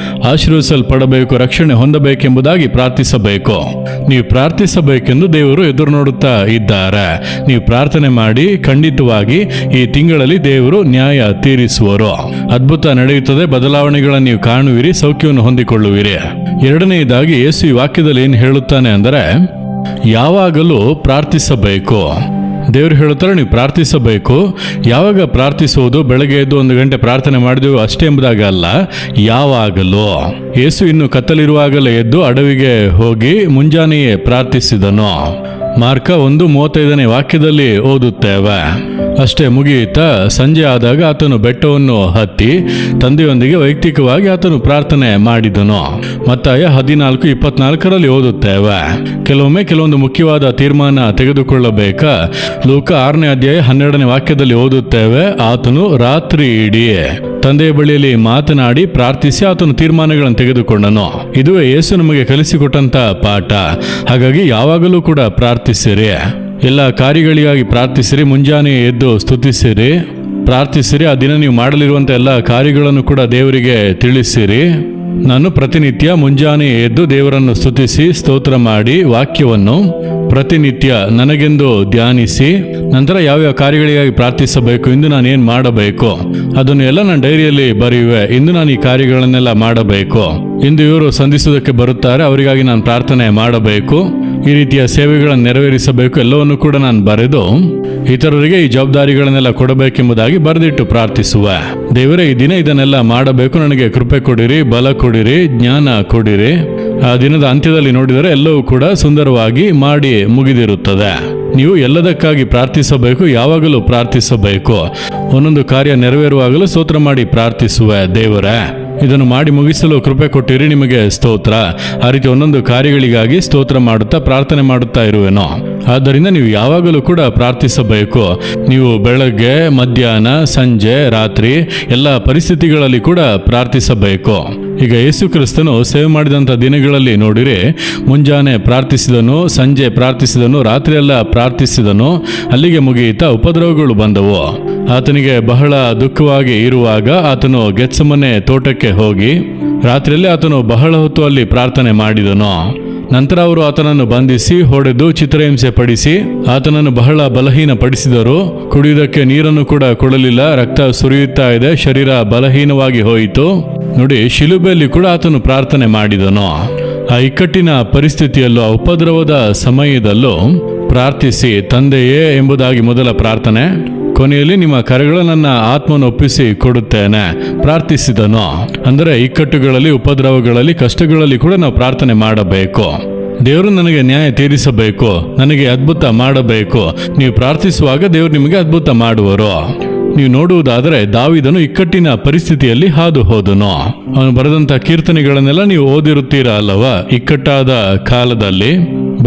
ಆಶೀರ್ವದಿಸಲ್ಪಡಬೇಕು, ರಕ್ಷಣೆ ಹೊಂದಬೇಕೆಂಬುದಾಗಿ ಪ್ರಾರ್ಥಿಸಬೇಕು. ನೀವು ಪ್ರಾರ್ಥಿಸಬೇಕೆಂದು ದೇವರು ಎದುರು ನೋಡುತ್ತಾ ನೋಡುತ್ತಾ ಇದ್ದಾರೆ. ನೀವು ಪ್ರಾರ್ಥನೆ ಮಾಡಿ, ಖಂಡಿತವಾಗಿ ಈ ತಿಂಗಳಲ್ಲಿ ದೇವರು ನ್ಯಾಯ ತೀರಿಸುವರು. ಅದ್ಭುತ ನಡೆಯುತ್ತದೆ, ಬದಲಾವಣೆಗಳನ್ನು ನೀವು ಕಾಣುವಿರಿ, ಸೌಖ್ಯವನ್ನು ಹೊಂದಿಕೊಳ್ಳುವಿರಿ. ಎರಡನೆಯದಾಗಿ ಯೇಸು ಈ ವಾಕ್ಯದಲ್ಲಿ ಏನು ಹೇಳುತ್ತಾನೆ ಅಂದರೆ, ಯಾವಾಗಲೂ ಪ್ರಾರ್ಥಿಸಬೇಕು. ದೇವರು ಹೇಳುತ್ತಾರೆ ನೀವು ಪ್ರಾರ್ಥಿಸಬೇಕು. ಯಾವಾಗ ಪ್ರಾರ್ಥಿಸುವುದು? ಬೆಳಗ್ಗೆ ಎದ್ದು 1 ಗಂಟೆ ಪ್ರಾರ್ಥನೆ ಮಾಡಿದೆವು ಅಷ್ಟೇ ಎಂಬುದಾಗಿ ಅಲ್ಲ, ಯಾವಾಗಲೂ. ಯೇಸು ಇನ್ನು ಕತ್ತಲಿರುವಾಗಲೇ ಎದ್ದು ಅಡವಿಗೆ ಹೋಗಿ ಮುಂಜಾನೆಯೇ ಪ್ರಾರ್ಥಿಸಿದನು. ಮಾರ್ಕ 1:35 ವಾಕ್ಯದಲ್ಲಿ ಓದುತ್ತೇವೆ. ಅಷ್ಟೇ ಮುಗಿಯುತ್ತಾ ಸಂಜೆ ಆದಾಗ ಆತನು ಬೆಟ್ಟವನ್ನು ಹತ್ತಿ ತಂದೆಯೊಂದಿಗೆ ವೈಯಕ್ತಿಕವಾಗಿ ಆತನು ಪ್ರಾರ್ಥನೆ ಮಾಡಿದನು. ಮತ್ತಾಯ 14:24 ಓದುತ್ತೇವೆ. ಕೆಲವೊಮ್ಮೆ ಕೆಲವೊಂದು ಮುಖ್ಯವಾದ ತೀರ್ಮಾನ ತೆಗೆದುಕೊಳ್ಳಬೇಕಾ? ಲೂಕ 6ನೇ ಅಧ್ಯಾಯ 12ನೇ ವಾಕ್ಯದಲ್ಲಿ ಓದುತ್ತೇವೆ, ಆತನು ರಾತ್ರಿ ಇಡೀ ತಂದೆಯ ಬಳಿಯಲ್ಲಿ ಮಾತನಾಡಿ ಪ್ರಾರ್ಥಿಸಿ ಆತನು ತೀರ್ಮಾನಗಳನ್ನು ತೆಗೆದುಕೊಂಡನು. ಇದುವೇ ಯೇಸು ನಮಗೆ ಕಲಿಸಿಕೊಟ್ಟಂತ ಪಾಠ. ಹಾಗಾಗಿ ಯಾವಾಗಲೂ ಕೂಡ ಪ್ರಾರ್ಥಿಸಿರಿ, ಎಲ್ಲ ಕಾರ್ಯಗಳಿಗಾಗಿ ಪ್ರಾರ್ಥಿಸಿರಿ, ಮುಂಜಾನೆ ಎದ್ದು ಸ್ತುತಿಸಿರಿ, ಪ್ರಾರ್ಥಿಸಿರಿ. ಆ ದಿನ ನೀವು ಮಾಡಲಿರುವಂಥ ಎಲ್ಲ ಕಾರ್ಯಗಳನ್ನು ಕೂಡ ದೇವರಿಗೆ ತಿಳಿಸಿರಿ. ನಾನು ಪ್ರತಿನಿತ್ಯ ಮುಂಜಾನೆ ಎದ್ದು ದೇವರನ್ನು ಸ್ತುತಿಸಿ ಸ್ತೋತ್ರ ಮಾಡಿ ವಾಕ್ಯವನ್ನು ಪ್ರತಿನಿತ್ಯ ನನಗೆಂದು ಧ್ಯಾನಿಸಿ ನಂತರ ಯಾವ್ಯಾವ ಕಾರ್ಯಗಳಿಗಾಗಿ ಪ್ರಾರ್ಥಿಸಬೇಕು, ಇಂದು ನಾನು ಏನು ಮಾಡಬೇಕು ಅದನ್ನು ಎಲ್ಲ ನಾನು ಡೈರಿಯಲ್ಲಿ ಬರೆಯುವೆ. ಇಂದು ನಾನು ಈ ಕಾರ್ಯಗಳನ್ನೆಲ್ಲ ಮಾಡಬೇಕು, ಇಂದು ಇವರು ಸಂಧಿಸುವುದಕ್ಕೆ ಬರುತ್ತಾರೆ, ಅವರಿಗಾಗಿ ನಾನು ಪ್ರಾರ್ಥನೆ ಮಾಡಬೇಕು, ಈ ರೀತಿಯ ಸೇವೆಗಳನ್ನು ನೆರವೇರಿಸಬೇಕು, ಎಲ್ಲವನ್ನು ಕೂಡ ನಾನು ಬರೆದು ಇತರರಿಗೆ ಈ ಜವಾಬ್ದಾರಿಗಳನ್ನೆಲ್ಲ ಕೊಡಬೇಕೆಂಬುದಾಗಿ ಬರೆದಿಟ್ಟು ಪ್ರಾರ್ಥಿಸುವ. ದೇವರೇ, ಈ ದಿನ ಇದನ್ನೆಲ್ಲ ಮಾಡಬೇಕು, ನನಗೆ ಕೃಪೆ ಕೊಡಿರಿ, ಬಲ ಕೊಡಿರಿ, ಜ್ಞಾನ ಕೊಡಿರಿ. ಆ ದಿನದ ಅಂತ್ಯದಲ್ಲಿ ನೋಡಿದರೆ ಎಲ್ಲವೂ ಕೂಡ ಸುಂದರವಾಗಿ ಮಾಡಿ ಮುಗಿದಿರುತ್ತದೆ. ನೀವು ಎಲ್ಲದಕ್ಕಾಗಿ ಪ್ರಾರ್ಥಿಸಬೇಕು, ಯಾವಾಗಲೂ ಪ್ರಾರ್ಥಿಸಬೇಕು. ಒಂದೊಂದು ಕಾರ್ಯ ನೆರವೇರುವಾಗಲೂ ಸ್ತೋತ್ರ ಮಾಡಿ ಪ್ರಾರ್ಥಿಸುವ. ದೇವರೇ, ಇದನ್ನು ಮಾಡಿ ಮುಗಿಸಲು ಕೃಪೆ ಕೊಟ್ಟಿರಿ, ನಿಮಗೆ ಸ್ತೋತ್ರ. ಆ ರೀತಿ ಒಂದೊಂದು ಕಾರ್ಯಗಳಿಗಾಗಿ ಸ್ತೋತ್ರ ಮಾಡುತ್ತಾ ಪ್ರಾರ್ಥನೆ ಮಾಡುತ್ತಾ ಇರುವೆನೋ. ಆದ್ದರಿಂದ ನೀವು ಯಾವಾಗಲೂ ಕೂಡ ಪ್ರಾರ್ಥಿಸಬೇಕು. ನೀವು ಬೆಳಗ್ಗೆ, ಮಧ್ಯಾಹ್ನ, ಸಂಜೆ, ರಾತ್ರಿ ಎಲ್ಲ ಪರಿಸ್ಥಿತಿಗಳಲ್ಲಿ ಕೂಡ ಪ್ರಾರ್ಥಿಸಬೇಕು. ಈಗ ಯೇಸು ಕ್ರಿಸ್ತನು ಸೇವೆ ಮಾಡಿದಂಥ ದಿನಗಳಲ್ಲಿ ನೋಡಿರಿ, ಮುಂಜಾನೆ ಪ್ರಾರ್ಥಿಸಿದನು, ಸಂಜೆ ಪ್ರಾರ್ಥಿಸಿದನು, ರಾತ್ರಿಯೆಲ್ಲ ಪ್ರಾರ್ಥಿಸಿದನು. ಅಲ್ಲಿಗೆ ಮುಗಿಯಿತಾ ಉಪದ್ರವಗಳು ಬಂದವು. ಆತನಿಗೆ ಬಹಳ ದುಃಖವಾಗಿ ಇರುವಾಗ ಆತನು ಗೆತ್ಸಮನೆ ತೋಟಕ್ಕೆ ಹೋಗಿ ರಾತ್ರಿಯಲ್ಲಿ ಆತನು ಬಹಳ ಹೊತ್ತು ಅಲ್ಲಿ ಪ್ರಾರ್ಥನೆ ಮಾಡಿದನು. ನಂತರ ಅವರು ಆತನನ್ನು ಬಂಧಿಸಿ ಹೊಡೆದು ಚಿತ್ರಹಿಂಸೆ ಪಡಿಸಿ ಆತನನ್ನು ಬಹಳ ಬಲಹೀನ ಪಡಿಸಿದರು. ಕುಡಿಯುವುದಕ್ಕೆ ನೀರನ್ನು ಕೂಡ ಕೊಡಲಿಲ್ಲ, ರಕ್ತ ಸುರಿಯುತ್ತಾ ಇದೆ, ಶರೀರ ಬಲಹೀನವಾಗಿ ಹೋಯಿತು. ನೋಡಿ, ಶಿಲುಬೆಯಲ್ಲಿ ಕೂಡ ಆತನು ಪ್ರಾರ್ಥನೆ ಮಾಡಿದನು. ಆ ಇಕ್ಕಟ್ಟಿನ ಪರಿಸ್ಥಿತಿಯಲ್ಲೂ, ಆ ಉಪದ್ರವದ ಸಮಯದಲ್ಲೂ ಪ್ರಾರ್ಥಿಸಿ, ತಂದೆಯೇ ಎಂಬುದಾಗಿ ಮೊದಲ ಪ್ರಾರ್ಥನೆ, ಕೊನೆಯಲ್ಲಿ ನಿಮ್ಮ ಕರೆಗಳು ನನ್ನ ಆತ್ಮವನ್ನು ಒಪ್ಪಿಸಿ ಕೊಡುತ್ತೇನೆ ಪ್ರಾರ್ಥಿಸಿದನು. ಅಂದರೆ ಇಕ್ಕಟ್ಟುಗಳಲ್ಲಿ, ಉಪದ್ರವಗಳಲ್ಲಿ, ಕಷ್ಟಗಳಲ್ಲಿ ಕೂಡ ನಾವು ಪ್ರಾರ್ಥನೆ ಮಾಡಬೇಕು. ದೇವರು ನನಗೆ ನ್ಯಾಯ ತೀರಿಸಬೇಕು, ನನಗೆ ಅದ್ಭುತ ಮಾಡಬೇಕು. ನೀವು ಪ್ರಾರ್ಥಿಸುವಾಗ ದೇವರು ನಿಮಗೆ ಅದ್ಭುತ ಮಾಡುವರು. ನೀವು ನೋಡುವುದಾದರೆ ದಾವೀದನು ಇಕ್ಕಟ್ಟಿನ ಪರಿಸ್ಥಿತಿಯಲ್ಲಿ ಹಾದು ಹೋದನು. ಅವನು ಬರೆದಂಥ ಕೀರ್ತನೆಗಳನ್ನೆಲ್ಲ ನೀವು ಓದಿರುತ್ತೀರಾ ಅಲ್ಲವಾ? ಇಕ್ಕಟ್ಟಾದ ಕಾಲದಲ್ಲಿ,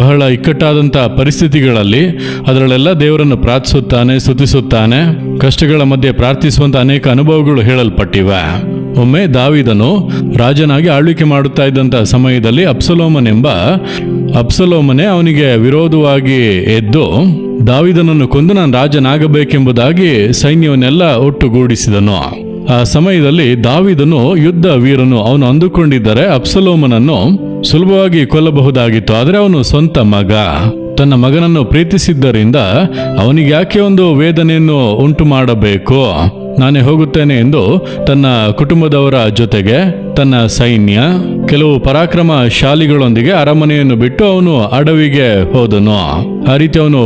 ಬಹಳ ಇಕ್ಕಟ್ಟಾದಂಥ ಪರಿಸ್ಥಿತಿಗಳಲ್ಲಿ ಅದರಲ್ಲೆಲ್ಲ ದೇವರನ್ನು ಪ್ರಾರ್ಥಿಸುತ್ತಾನೆ, ಸ್ತುತಿಸುತ್ತಾನೆ. ಕಷ್ಟಗಳ ಮಧ್ಯೆ ಪ್ರಾರ್ಥಿಸುವಂಥ ಅನೇಕ ಅನುಭವಗಳು ಹೇಳಲ್ಪಟ್ಟಿವೆ. ಒಮ್ಮೆ ದಾವೀದನು ರಾಜನಾಗಿ ಆಳ್ವಿಕೆ ಮಾಡುತ್ತಾ ಇದ್ದಂಥ ಸಮಯದಲ್ಲಿ ಅಬ್ಸಲೋಮನೇ ಅವನಿಗೆ ವಿರೋಧವಾಗಿ ಎದ್ದು ದಾವೀದನನ್ನು ಕೊಂದು ನಾನು ರಾಜನಾಗಬೇಕೆಂಬುದಾಗಿ ಸೈನ್ಯವನ್ನೆಲ್ಲ ಒಟ್ಟುಗೂಡಿಸಿದನು. ಆ ಸಮಯದಲ್ಲಿ ದಾವೀದನು ಯುದ್ಧ ವೀರನು. ಅವನು ಅಂದುಕೊಂಡಿದ್ದರೆ ಅಬ್ಸಲೋಮನನ್ನು ಸುಲಭವಾಗಿ ಕೊಲ್ಲಬಹುದಾಗಿತ್ತು. ಆದರೆ ಅವನು ಸ್ವಂತ ಮಗ, ತನ್ನ ಮಗನನ್ನು ಪ್ರೀತಿಸಿದ್ದರಿಂದ ಅವನಿಗೆ ಯಾಕೆ ಒಂದು ವೇದನೆಯನ್ನು ಉಂಟು ಮಾಡಬೇಕು? ನಾನೇ ಹೋಗುತ್ತೇನೆ ಎಂದು ತನ್ನ ಕುಟುಂಬದವರ ಜೊತೆಗೆ, ತನ್ನ ಸೈನ್ಯ, ಕೆಲವು ಪರಾಕ್ರಮಶಾಲಿಗಳೊಂದಿಗೆ ಅರಮನೆಯನ್ನು ಬಿಟ್ಟು ಅವನು ಅಡವಿಗೆ ಹೋದನು. ಆ ರೀತಿ ಅವನು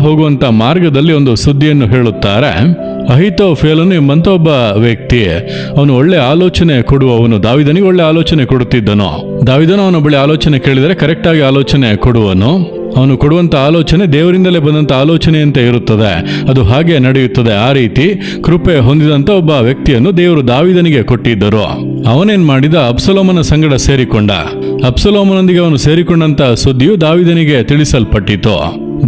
ಹೋಗುವಂತ ಮಾರ್ಗದಲ್ಲಿ ಒಂದು ಸುದ್ದಿಯನ್ನು ಹೇಳುತ್ತಾರೆ. ಅಹಿತೋಫೆಲನು ಎಂಬಂತ ಒಬ್ಬ ವ್ಯಕ್ತಿ, ಅವನು ಒಳ್ಳೆ ಆಲೋಚನೆ ಕೊಡುವವನು. ದಾವೀದನಿಗೆ ಒಳ್ಳೆ ಆಲೋಚನೆ ಕೊಡುತ್ತಿದ್ದನು. ದಾವೀದನು ಅವನ ಬಳಿ ಆಲೋಚನೆ ಕೇಳಿದರೆ ಕರೆಕ್ಟಾಗಿ ಆಲೋಚನೆ ಕೊಡುವನು. ಅವನು ಕೊಡುವಂಥ ಆಲೋಚನೆ ದೇವರಿಂದಲೇ ಬಂದಂಥ ಆಲೋಚನೆಯಂತೆ ಇರುತ್ತದೆ, ಅದು ಹಾಗೆ ನಡೆಯುತ್ತದೆ. ಆ ರೀತಿ ಕೃಪೆ ಹೊಂದಿದಂಥ ಒಬ್ಬ ವ್ಯಕ್ತಿಯನ್ನು ದೇವರು ದಾವೀದನಿಗೆ ಕೊಟ್ಟಿದ್ದರು. ಅವನೇನ್ ಮಾಡಿದ? ಅಬ್ಸಲೋಮನ ಸಂಗಡ ಸೇರಿಕೊಂಡ. ಅಬ್ಸಲೋಮನೊಂದಿಗೆ ಅವನು ಸೇರಿಕೊಂಡಂತ ಸುದ್ದಿಯು ದಾವೀದನಿಗೆ ತಿಳಿಸಲ್ಪಟ್ಟಿತು.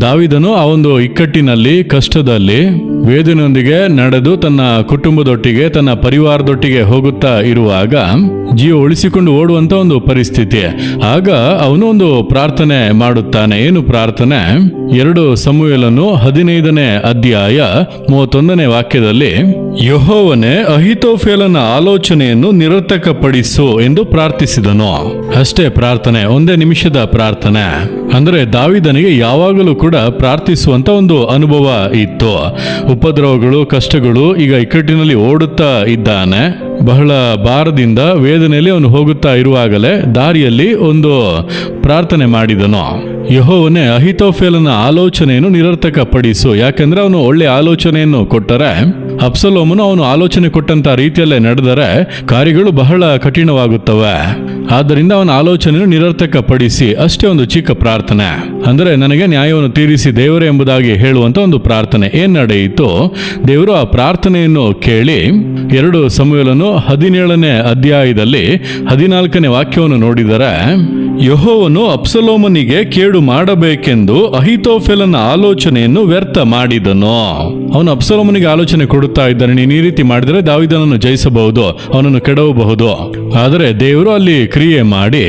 ದಾವೀದನು ಆ ಒಂದು ಇಕ್ಕಟ್ಟಿನಲ್ಲಿ, ಕಷ್ಟದಲ್ಲಿ, ವೇದನೆಯೊಂದಿಗೆ ನಡೆದು ತನ್ನ ಕುಟುಂಬದೊಟ್ಟಿಗೆ, ತನ್ನ ಪರಿವಾರದೊಟ್ಟಿಗೆ ಹೋಗುತ್ತಾ ಇರುವಾಗ ಜೀವ ಉಳಿಸಿಕೊಂಡು ಓಡುವಂತ ಒಂದು ಪರಿಸ್ಥಿತಿ. ಆಗ ಅವನು ಒಂದು ಪ್ರಾರ್ಥನೆ ಮಾಡುತ್ತಾನೆ. ಏನು ಪ್ರಾರ್ಥನೆ? 2 ಸಮುವೇಲನು 15ನೇ ಅಧ್ಯಾಯ 31ನೇ ವಾಕ್ಯದಲ್ಲಿ, ಯೆಹೋವನೇ, ಅಹಿತೋಫೆಲನ ಆಲೋಚನೆಯನ್ನು ನಿರರ್ಥಕಪಡಿಸು ಎಂದು ಪ್ರಾರ್ಥಿಸಿದನು. ಅಷ್ಟೇ ಪ್ರಾರ್ಥನೆ, ಒಂದೇ ನಿಮಿಷದ ಪ್ರಾರ್ಥನೆ. ಅಂದರೆ ದಾವೀದನಿಗೆ ಯಾವಾಗಲೂ ಕೂಡ ಪ್ರಾರ್ಥಿಸುವಂತ ಒಂದು ಅನುಭವ ಇತ್ತು. ಉಪದ್ರವಗಳು, ಕಷ್ಟಗಳು, ಈಗ ಇಕ್ಕಟ್ಟಿನಲ್ಲಿ ಓಡುತ್ತಾ ಇದ್ದಾನೆ. ಬಹಳ ಭಾರದಿಂದ ವೇದನೆಯಲ್ಲಿ ಅವನು ಹೋಗುತ್ತಾ ಇರುವಾಗಲೇ ದಾರಿಯಲ್ಲಿ ಒಂದು ಪ್ರಾರ್ಥನೆ ಮಾಡಿದನು. ಯೆಹೋವನೇ, ಅಹಿತೋಫೆಲನ ಆಲೋಚನೆಯನ್ನು ನಿರರ್ಥಕಪಡಿಸು. ಯಾಕೆಂದ್ರೆ ಅವನು ಒಳ್ಳೆ ಆಲೋಚನೆಯನ್ನು ಕೊಟ್ಟರೆ, ಅಬ್ಸಲೋಮನು ಅವನು ಆಲೋಚನೆ ಕೊಟ್ಟಂತ ರೀತಿಯಲ್ಲೇ ನಡೆದರೆ ಕಾರ್ಯಗಳು ಬಹಳ ಕಠಿಣವಾಗುತ್ತವೆ. ಆದ್ದರಿಂದ ಅವನ ಆಲೋಚನೆಯನ್ನು ನಿರರ್ಥಕಪಡಿಸಿ. ಅಷ್ಟೇ ಒಂದು ಚಿಕ್ಕ ಪ್ರಾರ್ಥನೆ. ಅಂದರೆ ನನಗೆ ನ್ಯಾಯವನ್ನು ತೀರಿಸಿ ದೇವರೇ ಎಂಬುದಾಗಿ ಹೇಳುವಂತ ಒಂದು ಪ್ರಾರ್ಥನೆ. ಏನ್ ನಡೆಯಿತು? ದೇವರು ಆ ಪ್ರಾರ್ಥನೆಯನ್ನು ಕೇಳಿ 2 ಸಮುವೇಲನು 17ನೇ ಅಧ್ಯಾಯದಲ್ಲಿ 14ನೇ ವಾಕ್ಯವನ್ನು ನೋಡಿದರೆ, ಯೆಹೋವನು ಅಬ್ಸಲೋಮನಿಗೆ ಕೇಡು ಮಾಡಬೇಕೆಂದು ಅಹಿತೋಫೆಲನ ಆಲೋಚನೆಯನ್ನು ವ್ಯರ್ಥ ಮಾಡಿದನು. ಅವನು ಅಬ್ಸಲೋಮನಿಗೆ ಆಲೋಚನೆ ಕೊಡುತ್ತಾ ಇದ್ದಾನೆ, ನೀನು ಈ ರೀತಿ ಮಾಡಿದರೆ ದಾವೀದನನ್ನು ಜಯಿಸಬಹುದು, ಅವನನ್ನು ಕೆಡವಬಹುದು. ಆದರೆ ದೇವರು ಅಲ್ಲಿ ಕ್ರಿಯೆ ಮಾಡಿ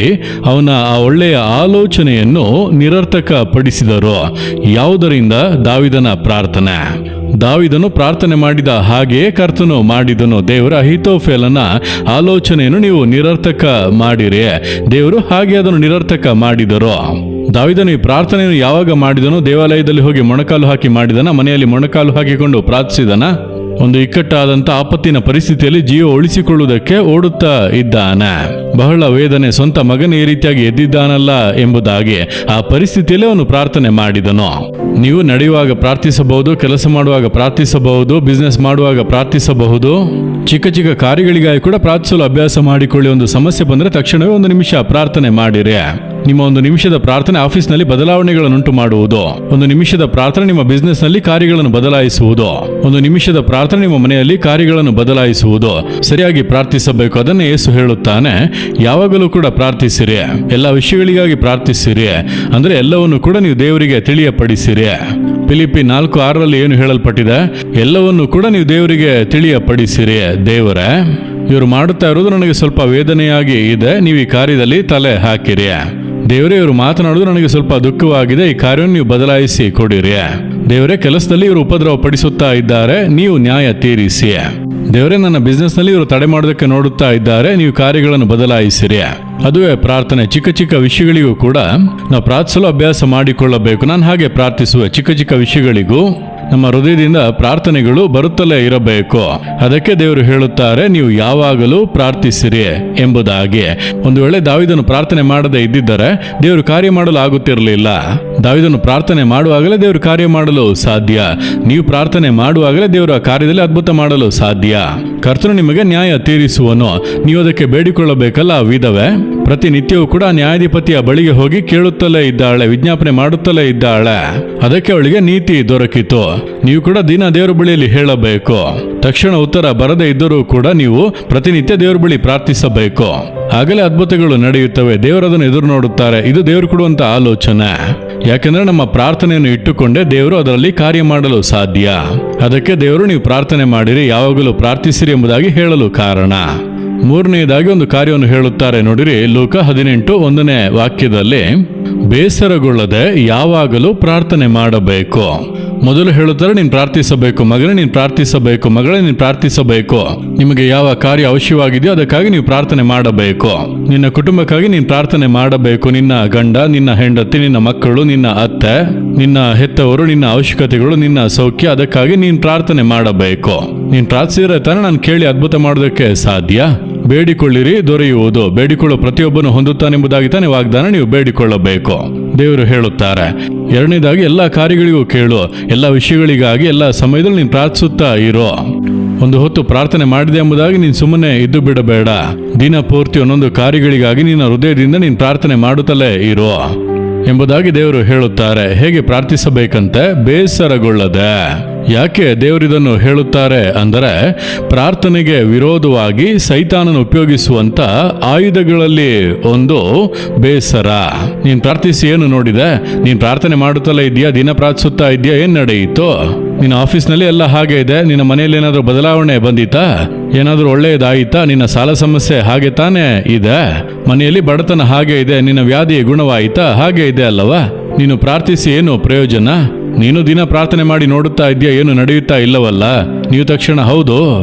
ಅವನ ಆ ಒಳ್ಳೆಯ ಆಲೋಚನೆಯನ್ನು ನಿರರ್ಥಕಪಡಿಸಿದರು. ಯಾವುದರಿಂದ? ದಾವೀದನ ಪ್ರಾರ್ಥನೆ. ದಾವೀದನು ಪ್ರಾರ್ಥನೆ ಮಾಡಿದ ಹಾಗೆಯೇ ಕರ್ತನು ಮಾಡಿದನು. ದೇವರ ಅಹಿತೋಫೆಲನ ಆಲೋಚನೆಯನ್ನು ನೀವು ನಿರರ್ಥಕ ಮಾಡಿರಿ. ದೇವರು ಹಾಗೆ ಅದನ್ನು ನಿರರ್ಥಕ ಮಾಡಿದರು. ದಾವೀದನು ಈ ಪ್ರಾರ್ಥನೆಯನ್ನು ಯಾವಾಗ ಮಾಡಿದನು? ದೇವಾಲಯದಲ್ಲಿ ಹೋಗಿ ಮೊಣಕಾಲು ಹಾಕಿ ಮಾಡಿದನ? ಮನೆಯಲ್ಲಿ ಮೊಣಕಾಲು ಹಾಕಿಕೊಂಡು ಪ್ರಾರ್ಥಿಸಿದನ? ಒಂದು ಇಕ್ಕಟ್ಟಾದಂಥ ಆಪತ್ತಿನ ಪರಿಸ್ಥಿತಿಯಲ್ಲಿ ಜೀವ ಉಳಿಸಿಕೊಳ್ಳುವುದಕ್ಕೆ ಓಡುತ್ತಾ ಇದ್ದಾನೆ. ಬಹಳ ವೇದನೆ, ಸ್ವಂತ ಮಗನ ಈ ರೀತಿಯಾಗಿ ಎದ್ದಿದ್ದಾನಲ್ಲ ಎಂಬುದಾಗಿ ಆ ಪರಿಸ್ಥಿತಿಯಲ್ಲಿ ಅವನು ಪ್ರಾರ್ಥನೆ ಮಾಡಿದನು. ನೀವು ನಡೆಯುವಾಗ ಪ್ರಾರ್ಥಿಸಬಹುದು, ಕೆಲಸ ಮಾಡುವಾಗ ಪ್ರಾರ್ಥಿಸಬಹುದು, ಬಿಸ್ನೆಸ್ ಮಾಡುವಾಗ ಪ್ರಾರ್ಥಿಸಬಹುದು. ಚಿಕ್ಕ ಚಿಕ್ಕ ಕಾರ್ಯಗಳಿಗಾಗಿ ಕೂಡ ಪ್ರಾರ್ಥಿಸಲು ಅಭ್ಯಾಸ ಮಾಡಿಕೊಳ್ಳಿ. ಒಂದು ಸಮಸ್ಯೆ ಬಂದರೆ ತಕ್ಷಣವೇ 1 ನಿಮಿಷ ಪ್ರಾರ್ಥನೆ ಮಾಡಿರಿ. ನಿಮ್ಮ 1 ನಿಮಿಷದ ಪ್ರಾರ್ಥನೆ ಆಫೀಸ್ನಲ್ಲಿ ಬದಲಾವಣೆಗಳನ್ನುಂಟು ಮಾಡುವುದು. 1 ನಿಮಿಷದ ಪ್ರಾರ್ಥನೆ ನಿಮ್ಮ ಬಿಸ್ನೆಸ್ ನಲ್ಲಿ ಕಾರ್ಯಗಳನ್ನು ಬದಲಾಯಿಸುವುದು. 1 ನಿಮಿಷದ ಪ್ರಾರ್ಥನೆ ನಿಮ್ಮ ಮನೆಯಲ್ಲಿ ಕಾರ್ಯಗಳನ್ನು ಬದಲಾಯಿಸುವುದು. ಸರಿಯಾಗಿ ಪ್ರಾರ್ಥಿಸಬೇಕು. ಅದನ್ನೇ ಯೇಸು ಹೇಳುತ್ತಾನೆ, ಯಾವಾಗಲೂ ಕೂಡ ಪ್ರಾರ್ಥಿಸಿರಿ, ಎಲ್ಲ ವಿಷಯಗಳಿಗಾಗಿ ಪ್ರಾರ್ಥಿಸಿರಿ. ಅಂದ್ರೆ ಎಲ್ಲವನ್ನು ಕೂಡ ನೀವು ದೇವರಿಗೆ ತಿಳಿಯಪಡಿಸಿರಿ. ಫಿಲಿಪ್ಪಿ 4:6 ಏನು ಹೇಳಲ್ಪಟ್ಟಿದೆ? ಎಲ್ಲವನ್ನು ಕೂಡ ನೀವು ದೇವರಿಗೆ ತಿಳಿಯಪಡಿಸಿರಿ. ದೇವರೇ, ಇವರು ಮಾಡುತ್ತಾ ಇರೋದು ನನಗೆ ಸ್ವಲ್ಪ ವೇದನೆಯಾಗಿ ಇದೆ, ನೀವು ಈ ಕಾರ್ಯದಲ್ಲಿ ತಲೆ ಹಾಕಿರಿ. ದೇವರೇ, ಇವರು ಮಾತನಾಡೋದು ನನಗೆ ಸ್ವಲ್ಪ ದುಃಖವಾಗಿದೆ, ಈ ಕಾರ್ಯವನ್ನು ನೀವು ಬದಲಾಯಿಸಿ ಕೊಡಿರಿ. ದೇವರೇ, ಕೆಲಸದಲ್ಲಿ ಇವರು ಉಪದ್ರವ ಪಡಿಸುತ್ತಾ ಇದ್ದಾರೆ, ನೀವು ನ್ಯಾಯ ತೀರಿಸಿ. ದೇವರೇ, ನನ್ನ ಬಿಸ್ನೆಸ್ ನಲ್ಲಿ ಇವರು ತಡೆ ಮಾಡೋದಕ್ಕೆ ನೋಡುತ್ತಾ ಇದ್ದಾರೆ, ನೀವು ಕಾರ್ಯಗಳನ್ನು ಬದಲಾಯಿಸಿರಿ. ಅದುವೇ ಪ್ರಾರ್ಥನೆ. ಚಿಕ್ಕ ಚಿಕ್ಕ ವಿಷಯಗಳಿಗೂ ಕೂಡ ನಾವು ಪ್ರಾರ್ಥಿಸಲು ಅಭ್ಯಾಸ ಮಾಡಿಕೊಳ್ಳಬೇಕು. ನಾನು ಹಾಗೆ ಪ್ರಾರ್ಥಿಸುವೆ. ಚಿಕ್ಕ ಚಿಕ್ಕ ವಿಷಯಗಳಿಗೂ ನಮ್ಮ ಹೃದಯದಿಂದ ಪ್ರಾರ್ಥನೆಗಳು ಬರುತ್ತಲೇ ಇರಬೇಕು. ಅದಕ್ಕೆ ದೇವರು ಹೇಳುತ್ತಾರೆ, ನೀವು ಯಾವಾಗಲೂ ಪ್ರಾರ್ಥಿಸಿರಿ ಎಂಬುದಾಗಿ. ಒಂದು ವೇಳೆ ದಾವೀದನು ಪ್ರಾರ್ಥನೆ ಮಾಡದೇ ಇದ್ದಿದ್ದರೆ ದೇವರು ಕಾರ್ಯ ಮಾಡಲು ಆಗುತ್ತಿರಲಿಲ್ಲ. ದಾವೀದನು ಪ್ರಾರ್ಥನೆ ಮಾಡುವಾಗಲೇ ದೇವರು ಕಾರ್ಯ ಮಾಡಲು ಸಾಧ್ಯ. ನೀವು ಪ್ರಾರ್ಥನೆ ಮಾಡುವಾಗಲೇ ದೇವರು ಆ ಕಾರ್ಯದಲ್ಲಿ ಅದ್ಭುತ ಮಾಡಲು ಸಾಧ್ಯ. ಕರ್ತನು ನಿಮಗೆ ನ್ಯಾಯ ತೀರಿಸುವನು. ನೀವು ಅದಕ್ಕೆ ಬೇಡಿಕೊಳ್ಳಬೇಕಲ್ಲ. ಆ ವಿಧವೆ ಪ್ರತಿನಿತ್ಯವೂ ಕೂಡ ನ್ಯಾಯಾಧಿಪತಿಯ ಬಳಿಗೆ ಹೋಗಿ ಕೇಳುತ್ತಲೇ ಇದ್ದಾಳೆ, ವಿಜ್ಞಾಪನೆ ಮಾಡುತ್ತಲೇ ಇದ್ದಾಳೆ. ಅದಕ್ಕೆ ಅವಳಿಗೆ ನೀತಿ ದೊರಕಿತು. ನೀವು ಕೂಡ ದಿನ ದೇವರ ಬಳಿಯಲ್ಲಿ ಹೇಳಬೇಕು. ತಕ್ಷಣ ಉತ್ತರ ಬರದೇ ಇದ್ದರೂ ಕೂಡ ನೀವು ಪ್ರತಿನಿತ್ಯ ದೇವರ ಬಳಿ ಪ್ರಾರ್ಥಿಸಬೇಕು. ಆಗಲೇ ಅದ್ಭುತಗಳು ನಡೆಯುತ್ತವೆ. ದೇವರದನ್ನು ಎದುರು ನೋಡುತ್ತಾರೆ. ಇದು ದೇವರು ಕೊಡುವಂತ ಆಲೋಚನೆ. ಯಾಕೆಂದ್ರೆ ನಮ್ಮ ಪ್ರಾರ್ಥನೆಯನ್ನು ಇಟ್ಟುಕೊಂಡೇ ದೇವರು ಅದರಲ್ಲಿ ಕಾರ್ಯ ಮಾಡಲು ಸಾಧ್ಯ. ಅದಕ್ಕೆ ದೇವರು ನೀವು ಪ್ರಾರ್ಥನೆ ಮಾಡಿರಿ, ಯಾವಾಗಲೂ ಪ್ರಾರ್ಥಿಸಿರಿ ಎಂಬುದಾಗಿ ಹೇಳಲು ಕಾರಣ. 3ನೇದಾಗಿ ಒಂದು ಕಾರ್ಯವನ್ನು ಹೇಳುತ್ತಾರೆ ನೋಡಿರಿ. ಲೂಕ 18:1ನೇ ವಾಕ್ಯದಲ್ಲಿ, ಬೇಸರಗೊಳ್ಳದೆ ಯಾವಾಗಲೂ ಪ್ರಾರ್ಥನೆ ಮಾಡಬೇಕು. ಮೊದಲು ಹೇಳುತ್ತಾರೆ, ನೀನು ಪ್ರಾರ್ಥಿಸಬೇಕು, ಮಗನೇ ನೀನು ಪ್ರಾರ್ಥಿಸಬೇಕು, ಮಗಳೇ ನೀನು ಪ್ರಾರ್ಥಿಸಬೇಕು. ನಿಮಗೆ ಯಾವ ಕಾರ್ಯ ಅವಶ್ಯವಾಗಿದೆಯೋ ಅದಕ್ಕಾಗಿ ನೀವು ಪ್ರಾರ್ಥನೆ ಮಾಡಬೇಕು. ನಿನ್ನ ಕುಟುಂಬಕ್ಕಾಗಿ ನೀನು ಪ್ರಾರ್ಥನೆ ಮಾಡಬೇಕು. ನಿನ್ನ ಗಂಡ, ನಿನ್ನ ಹೆಂಡತಿ, ನಿನ್ನ ಮಕ್ಕಳು, ನಿನ್ನ ಅತ್ತೆ, ನಿನ್ನ ಹೆತ್ತವರು, ನಿನ್ನ ಅವಶ್ಯಕತೆಗಳು, ನಿನ್ನ ಸೌಖ್ಯ, ಅದಕ್ಕಾಗಿ ನೀನು ಪ್ರಾರ್ಥನೆ ಮಾಡಬೇಕು. ನೀನು ಪ್ರಾರ್ಥಿಸಿದ್ರೆ ತಾನೇ ನಾನು ಕೇಳಿ ಅದ್ಭುತ ಮಾಡೋದಕ್ಕೆ ಸಾಧ್ಯ. ಬೇಡಿಕೊಳ್ಳಿರಿ, ದೊರೆಯುವುದು. ಬೇಡಿಕೊಳ್ಳೋ ಪ್ರತಿಯೊಬ್ಬನು ಹೊಂದುತ್ತಾನೆಂಬುದಾಗಿ ತಾನೇ ವಾಗ್ದಾನ. ನೀವು ಬೇಡಿಕೊಳ್ಳಬೇಕು. ದೇವರು ಹೇಳುತ್ತಾರೆ. 2ನೇದಾಗಿ, ಎಲ್ಲ ಕಾರ್ಯಗಳಿಗೂ ಕೇಳು. ಎಲ್ಲ ವಿಷಯಗಳಿಗಾಗಿ ಎಲ್ಲ ಸಮಯದಲ್ಲಿ ನೀನು ಪ್ರಾರ್ಥಿಸುತ್ತಾ ಇರೋ. ಒಂದು ಹೊತ್ತು ಪ್ರಾರ್ಥನೆ ಮಾಡಿದೆ ಎಂಬುದಾಗಿ ನೀನು ಸುಮ್ಮನೆ ಇದ್ದು ಬಿಡಬೇಡ. ದಿನ ಪೂರ್ತಿ ಒಂದೊಂದು ಕಾರ್ಯಗಳಿಗಾಗಿ ನಿನ್ನ ಹೃದಯದಿಂದ ನೀನು ಪ್ರಾರ್ಥನೆ ಮಾಡುತ್ತಲೇ ಇರೋ ಎಂಬುದಾಗಿ ದೇವರು ಹೇಳುತ್ತಾರೆ. ಹೇಗೆ ಪ್ರಾರ್ಥಿಸಬೇಕಂತೆ? ಬೇಸರಗೊಳ್ಳದೆ. ಯಾಕೆ ದೇವರಿದನ್ನು ಹೇಳುತ್ತಾರೆ ಅಂದರೆ, ಪ್ರಾರ್ಥನೆಗೆ ವಿರೋಧವಾಗಿ ಸೈತಾನನು ಉಪಯೋಗಿಸುವಂತ ಆಯುಧಗಳಲ್ಲಿ ಒಂದು ಬೇಸರ. ನೀನು ಪ್ರಾರ್ಥಿಸಿ ಏನು ನೋಡಿದೆ? ನೀನು ಪ್ರಾರ್ಥನೆ ಮಾಡುತ್ತಲೇ ಇದೆಯಾ? ದಿನ ಪ್ರಾರ್ಥಿಸುತ್ತಾ ಇದೆಯಾ? ಏನ್ ನಡೆಯಿತು? ನಿನ್ನ ಆಫೀಸ್ನಲ್ಲಿ ಎಲ್ಲ ಹಾಗೆ ಇದೆ. ನಿನ್ನ ಮನೆಯಲ್ಲಿ ಏನಾದರೂ ಬದಲಾವಣೆ ಬಂದಿತಾ? ಏನಾದರೂ ಒಳ್ಳೆಯದಾಯಿತಾ? ನಿನ್ನ ಸಾಲ ಸಮಸ್ಯೆ ಹಾಗೆ ತಾನೇ ಇದೆ. ಮನೆಯಲ್ಲಿ ಬಡತನ ಹಾಗೆ ಇದೆ. ನಿನ್ನ ವ್ಯಾಧಿ ಗುಣವಾಯಿತಾ? ಹಾಗೆ ಇದೆ ಅಲ್ಲವಾ? ನೀನು ಪ್ರಾರ್ಥಿಸಿ ಏನು ಪ್ರಯೋಜನ? ನೀನು ದಿನ ಪ್ರಾರ್ಥನೆ ಮಾಡಿ ನೋಡುತ್ತಾ ಇದೆಯಾ? ಏನು ನಡೆಯುತ್ತಾ ಇಲ್ಲವಲ್ಲ? ನೀವು ತಕ್ಷಣ ಹೌದು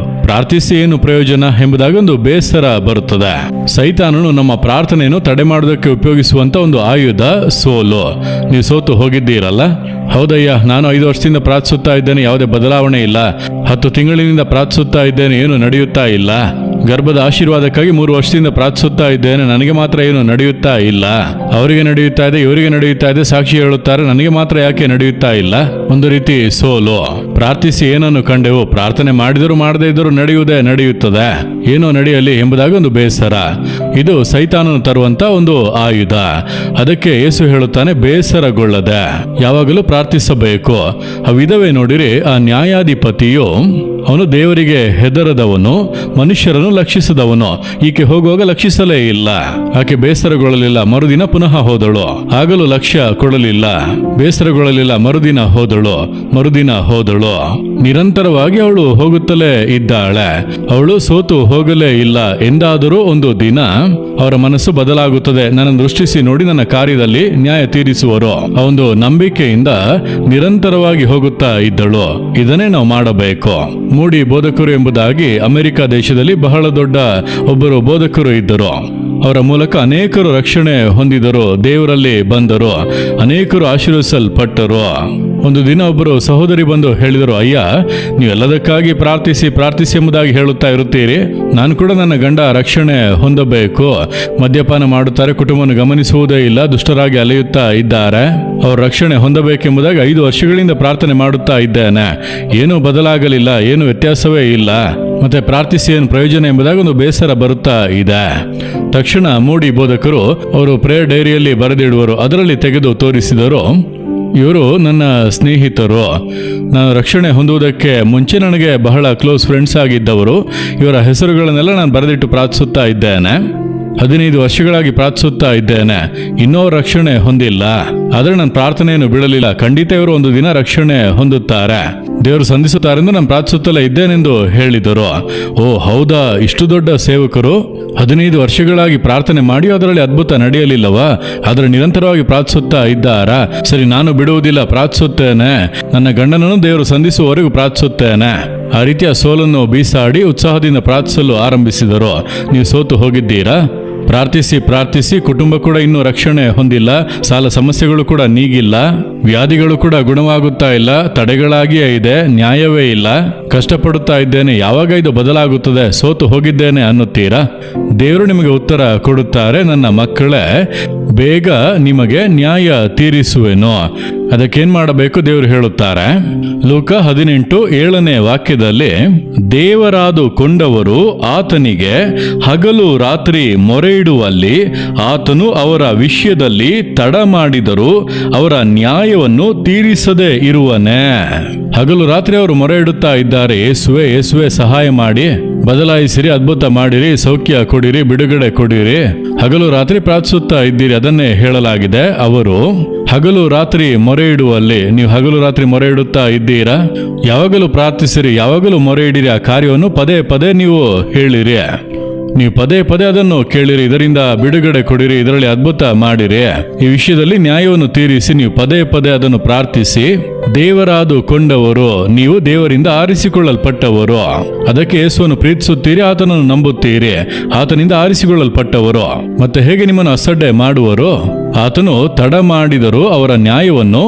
ಪ್ರಾರ್ಥಿಸಿ ಏನು ಪ್ರಯೋಜನ ಎಂಬುದಾಗಿ ಒಂದು ಬೇಸರ ಬರುತ್ತದೆ. ಸೈತಾನನು ನಮ್ಮ ಪ್ರಾರ್ಥನೆಯನ್ನು ತಡೆ ಮಾಡೋದಕ್ಕೆ ಉಪಯೋಗಿಸುವಂತ ಒಂದು ಆಯುಧ ಸೋಲು. ನೀವು ಸೋತು ಹೋಗಿದ್ದೀರಲ್ಲ, ಹೌದಯ್ಯ ನಾನು 5 ವರ್ಷದಿಂದ ಪ್ರಾರ್ಥಿಸುತ್ತಾ ಇದ್ದೇನೆ, ಯಾವುದೇ ಬದಲಾವಣೆ ಇಲ್ಲ. 10 ತಿಂಗಳಿನಿಂದ ಪ್ರಾರ್ಥಿಸುತ್ತಾ ಇದ್ದೇನೆ, ಏನು ನಡೆಯುತ್ತಾ ಇಲ್ಲ. ಗರ್ಭದ ಆಶೀರ್ವಾದಕ್ಕಾಗಿ 3 ವರ್ಷದಿಂದ ಪ್ರಾರ್ಥಿಸುತ್ತಾ ಇದ್ದೇನೆ, ನನಗೆ ಮಾತ್ರ ಏನು ನಡೆಯುತ್ತಾ ಇಲ್ಲ. ಅವರಿಗೆ ನಡೆಯುತ್ತಾ ಇದೆ, ಇವರಿಗೆ ನಡೆಯುತ್ತಾ ಇದೆ, ಸಾಕ್ಷಿ ಹೇಳುತ್ತಾರೆ, ನನಗೆ ಮಾತ್ರ ಯಾಕೆ ನಡೆಯುತ್ತಾ ಇಲ್ಲ. ಒಂದು ರೀತಿ ಸೋಲು. ಪ್ರಾರ್ಥಿಸಿ ಏನನ್ನು ಕಂಡೆವು, ಪ್ರಾರ್ಥನೆ ಮಾಡಿದರೂ ಮಾಡದೇ ಇದ್ದರೂ ನಡೆಯುತ್ತದೆ, ಏನೋ ನಡೆಯಲಿ ಎಂಬುದಾಗಿ ಒಂದು ಬೇಸರ. ಇದು ಸೈತಾನನು ತರುವಂತ ಒಂದು ಆಯುಧ. ಅದಕ್ಕೆ ಯೇಸು ಹೇಳುತ್ತಾನೆ, ಬೇಸರಗೊಳ್ಳದೆ ಯಾವಾಗಲೂ ಪ್ರಾರ್ಥಿಸಬೇಕು. ಆ ವಿಧವೇ ನೋಡಿರಿ, ಆ ನ್ಯಾಯಾಧಿಪತಿಯು ಅವನು ದೇವರಿಗೆ ಹೆದರದವನು, ಮನುಷ್ಯರನ್ನು ಲಕ್ಷಿಸದವನು. ಈಕೆ ಹೋಗುವಾಗ ಲಕ್ಷಿಸಲೇ ಇಲ್ಲ, ಆಕೆ ಬೇಸರಗೊಳ್ಳಲಿಲ್ಲ. ಮರುದಿನ ಪುನಃ ಹೋದಳು, ಆಗಲೂ ಲಕ್ಷ್ಯ ಕೊಡಲಿಲ್ಲ. ಬೇಸರಗೊಳ್ಳಲಿಲ್ಲ, ಮರುದಿನ ಹೋದಳು. ನಿರಂತರವಾಗಿ ಅವಳು ಹೋಗುತ್ತಲೇ ಇದ್ದಾಳೆ. ಅವಳು ಸೋತು ಹೋಗಲೇ ಇಲ್ಲ. ಎಂದಾದರೂ ಒಂದು ದಿನ ಅವರ ಮನಸ್ಸು ಬದಲಾಗುತ್ತದೆ. ನನ್ನನ್ನು ದೃಷ್ಟಿಸಿ ನೋಡಿ ನನ್ನ ಕಾರ್ಯದಲ್ಲಿ ನ್ಯಾಯ ತೀರಿಸುವರು. ಆ ಒಂದು ನಂಬಿಕೆಯಿಂದ ನಿರಂತರವಾಗಿ ಹೋಗುತ್ತಾ ಇದ್ದಳು. ಇದನ್ನೇ ನಾವು ಮಾಡಬೇಕು. ಮೂಡಿ ಬೋಧಕರು ಎಂಬುದಾಗಿ ಅಮೆರಿಕ ದೇಶದಲ್ಲಿ ಬಹಳ ದೊಡ್ಡ ಒಬ್ಬರು ಬೋಧಕರು ಇದ್ದರು. ಅವರ ಮೂಲಕ ಅನೇಕರು ರಕ್ಷಣೆ ಹೊಂದಿದರು, ದೇವರಲ್ಲಿ ಬಂದರು, ಅನೇಕರು ಆಶೀರ್ವದಿಸಲ್ಪಟ್ಟರು. ಒಂದು ದಿನ ಒಬ್ಬರು ಸಹೋದರಿ ಬಂದು ಹೇಳಿದರು, ಅಯ್ಯ ನೀವು ಎಲ್ಲದಕ್ಕಾಗಿ ಪ್ರಾರ್ಥಿಸಿ ಎಂಬುದಾಗಿ ಹೇಳುತ್ತಾ ಇರುತ್ತೀರಿ. ನಾನು ಕೂಡ ನನ್ನ ಗಂಡ ರಕ್ಷಣೆ ಹೊಂದಬೇಕು. ಮದ್ಯಪಾನ ಮಾಡುತ್ತಾರೆ, ಕುಟುಂಬವನ್ನು ಗಮನಿಸುವುದೇ ಇಲ್ಲ, ದುಷ್ಟರಾಗಿ ಅಲೆಯುತ್ತಾ ಇದ್ದಾರೆ. ಅವರು ರಕ್ಷಣೆ ಹೊಂದಬೇಕೆಂಬುದಾಗಿ 5 ವರ್ಷಗಳಿಂದ ಪ್ರಾರ್ಥನೆ ಮಾಡುತ್ತಾ ಇದ್ದೇನೆ, ಏನೂ ಬದಲಾಗಲಿಲ್ಲ, ಏನು ವ್ಯತ್ಯಾಸವೇ ಇಲ್ಲ. ಮತ್ತೆ ಪ್ರಾರ್ಥಿಸಿ ಏನು ಪ್ರಯೋಜನ ಎಂಬುದಾಗಿ ಒಂದು ಬೇಸರ ಬರುತ್ತಾ ಇದೆ. ತಕ್ಷಣ ಮೂಡಿ ಬೋಧಕರು ಅವರು ಪ್ರೇಯರ್ ಡೈರಿಯಲ್ಲಿ ಬರೆದಿಡುವರು. ಅದರಲ್ಲಿ ತೆಗೆದು ತೋರಿಸಿದರು, ಇವರು ನನ್ನ ಸ್ನೇಹಿತರು, ನಾನು ರಕ್ಷಣೆ ಹೊಂದುವುದಕ್ಕೆ ಮುಂಚೆ ನನಗೆ ಬಹಳ ಕ್ಲೋಸ್ ಫ್ರೆಂಡ್ಸ್ ಆಗಿದ್ದವರು. ಇವರ ಹೆಸರುಗಳನ್ನೆಲ್ಲ ನಾನು ಬರೆದಿಟ್ಟು ಪ್ರಾರ್ಥಿಸುತ್ತಾ ಇದ್ದೇನೆ. 15 ವರ್ಷಗಳಾಗಿ ಪ್ರಾರ್ಥಿಸುತ್ತಾ ಇದ್ದೇನೆ, ಇನ್ನೂ ರಕ್ಷಣೆ ಹೊಂದಿಲ್ಲ. ಆದರೆ ನನ್ನ ಪ್ರಾರ್ಥನೆಯನ್ನು ಬಿಡಲಿಲ್ಲ. ಖಂಡಿತ ಇವರು ಒಂದು ದಿನ ರಕ್ಷಣೆ ಹೊಂದುತ್ತಾರೆ, ದೇವರು ಸಂಧಿಸುತ್ತಾರೆ ಎಂದು ನಾನು ಪ್ರಾರ್ಥಿಸುತ್ತಲೇ ಇದ್ದೇನೆಂದು ಹೇಳಿದರು. ಓ ಹೌದಾ, ಇಷ್ಟು ದೊಡ್ಡ ಸೇವಕರು 15 ವರ್ಷಗಳಾಗಿ ಪ್ರಾರ್ಥನೆ ಮಾಡಿಯೂ ಅದರಲ್ಲಿ ಅದ್ಭುತ ನಡೆಯಲಿಲ್ಲವಾ? ಆದರೆ ನಿರಂತರವಾಗಿ ಪ್ರಾರ್ಥಿಸುತ್ತಾ ಇದ್ದಾರಾ? ಸರಿ, ನಾನು ಬಿಡುವುದಿಲ್ಲ, ಪ್ರಾರ್ಥಿಸುತ್ತೇನೆ, ನನ್ನ ಗಂಡನನ್ನು ದೇವರು ಸಂಧಿಸುವವರೆಗೂ ಪ್ರಾರ್ಥಿಸುತ್ತೇನೆ. ಆ ರೀತಿಯ ಸೋಲನ್ನು ಬೀಸಾಡಿ ಉತ್ಸಾಹದಿಂದ ಪ್ರಾರ್ಥಿಸಲು ಆರಂಭಿಸಿದರು. ನೀವು ಸೋತು ಹೋಗಿದ್ದೀರಾ? ಪ್ರಾರ್ಥಿಸಿ ಕುಟುಂಬ ಕೂಡ ಇನ್ನೂ ರಕ್ಷಣೆ ಹೊಂದಿಲ್ಲ, ಸಾಲ ಸಮಸ್ಯೆಗಳು ಕೂಡ ನೀಗಿಲ್ಲ, ವ್ಯಾಧಿಗಳು ಕೂಡ ಗುಣವಾಗುತ್ತಾ ಇಲ್ಲ, ತಡೆಗಳಾಗಿಯೇ ಇದೆ, ನ್ಯಾಯವೇ ಇಲ್ಲ, ಕಷ್ಟಪಡುತ್ತಾ ಇದ್ದೇನೆ, ಯಾವಾಗ ಇದು ಬದಲಾಗುತ್ತದೆ, ಸೋತು ಹೋಗಿದ್ದೇನೆ ಅನ್ನುತ್ತೀರಾ? ದೇವರು ನಿಮಗೆ ಉತ್ತರ ಕೊಡುತ್ತಾರೆ, ನನ್ನ ಮಕ್ಕಳೇ, ಬೇಗ ನಿಮಗೆ ನ್ಯಾಯ ತೀರಿಸುವೆನು. ಅದಕ್ಕೇನ್ ಮಾಡಬೇಕು ದೇವರು ಹೇಳುತ್ತಾರೆ. ಲೂಕ 18:7 ವಾಕ್ಯದಲ್ಲಿ, ದೇವರಾದು ಕೊಂಡವರು ಆತನಿಗೆ ಹಗಲು ರಾತ್ರಿ ಮೊರೆ ಇಡುವಲ್ಲಿ ಆತನು ಅವರ ವಿಷಯದಲ್ಲಿ ತಡ ಮಾಡಿದರೂ ಅವರ ನ್ಯಾಯವನ್ನು ತೀರಿಸದೆ ಇರುವನೇ. ಹಗಲು ರಾತ್ರಿ ಅವರು ಮೊರೆ ಇಡುತ್ತಾ ಇದ್ದಾರೆ, ಯೇಸುವೆ ಸಹಾಯ ಮಾಡಿ, ಬದಲಾಯಿಸಿರಿ, ಅದ್ಭುತ ಮಾಡಿರಿ, ಸೌಖ್ಯ ಕೊಡಿರಿ, ಬಿಡುಗಡೆ ಕೊಡಿರಿ. ಹಗಲು ರಾತ್ರಿ ಪ್ರಾರ್ಥಿಸುತ್ತಾ ಇದ್ದೀರಿ, ಅದನ್ನೇ ಹೇಳಲಾಗಿದೆ. ಅವರು ಹಗಲು ರಾತ್ರಿ ಮೊರೆ ಇಡುವಲ್ಲಿ, ನೀವು ಹಗಲು ರಾತ್ರಿ ಮೊರೆ ಇಡುತ್ತಾ ಇದ್ದೀರಾ? ಯಾವಾಗಲೂ ಪ್ರಾರ್ಥಿಸಿರಿ, ಯಾವಾಗಲೂ ಮೊರೆ ಇಡಿರಿ, ಆ ಕಾರ್ಯವನ್ನು ಪದೇ ನೀವು ಹೇಳಿರಿ. ನೀವು ಪದೇ ಅದನ್ನು ಕೇಳಿರಿ, ಇದರಿಂದ ಬಿಡುಗಡೆ ಕೊಡಿರಿ, ಇದರಲ್ಲಿ ಅದ್ಭುತ ಮಾಡಿರಿ, ಈ ವಿಷಯದಲ್ಲಿ ನ್ಯಾಯವನ್ನು ತೀರಿಸಿ. ನೀವು ಪದೇ ಅದನ್ನು ಪ್ರಾರ್ಥಿಸಿ. ದೇವರಾದು ಕೊಂಡವರು, ನೀವು ದೇವರಿಂದ ಆರಿಸಿಕೊಳ್ಳಲ್ಪಟ್ಟವರು. ಅದಕ್ಕೆ ಯೇಸುವನ್ನು ಪ್ರೀತಿಸುತ್ತೀರಿ, ಆತನನ್ನು ನಂಬುತ್ತೀರಿ, ಆತನಿಂದ ಆರಿಸಿಕೊಳ್ಳಲ್ಪಟ್ಟವರು. ಮತ್ತೆ ಹೇಗೆ ನಿಮ್ಮನ್ನು ಅಸಡ್ಡೆ ಮಾಡುವರು? ಆತನು ತಡ ಮಾಡಿದರೂ ಅವರ ನ್ಯಾಯವನ್ನು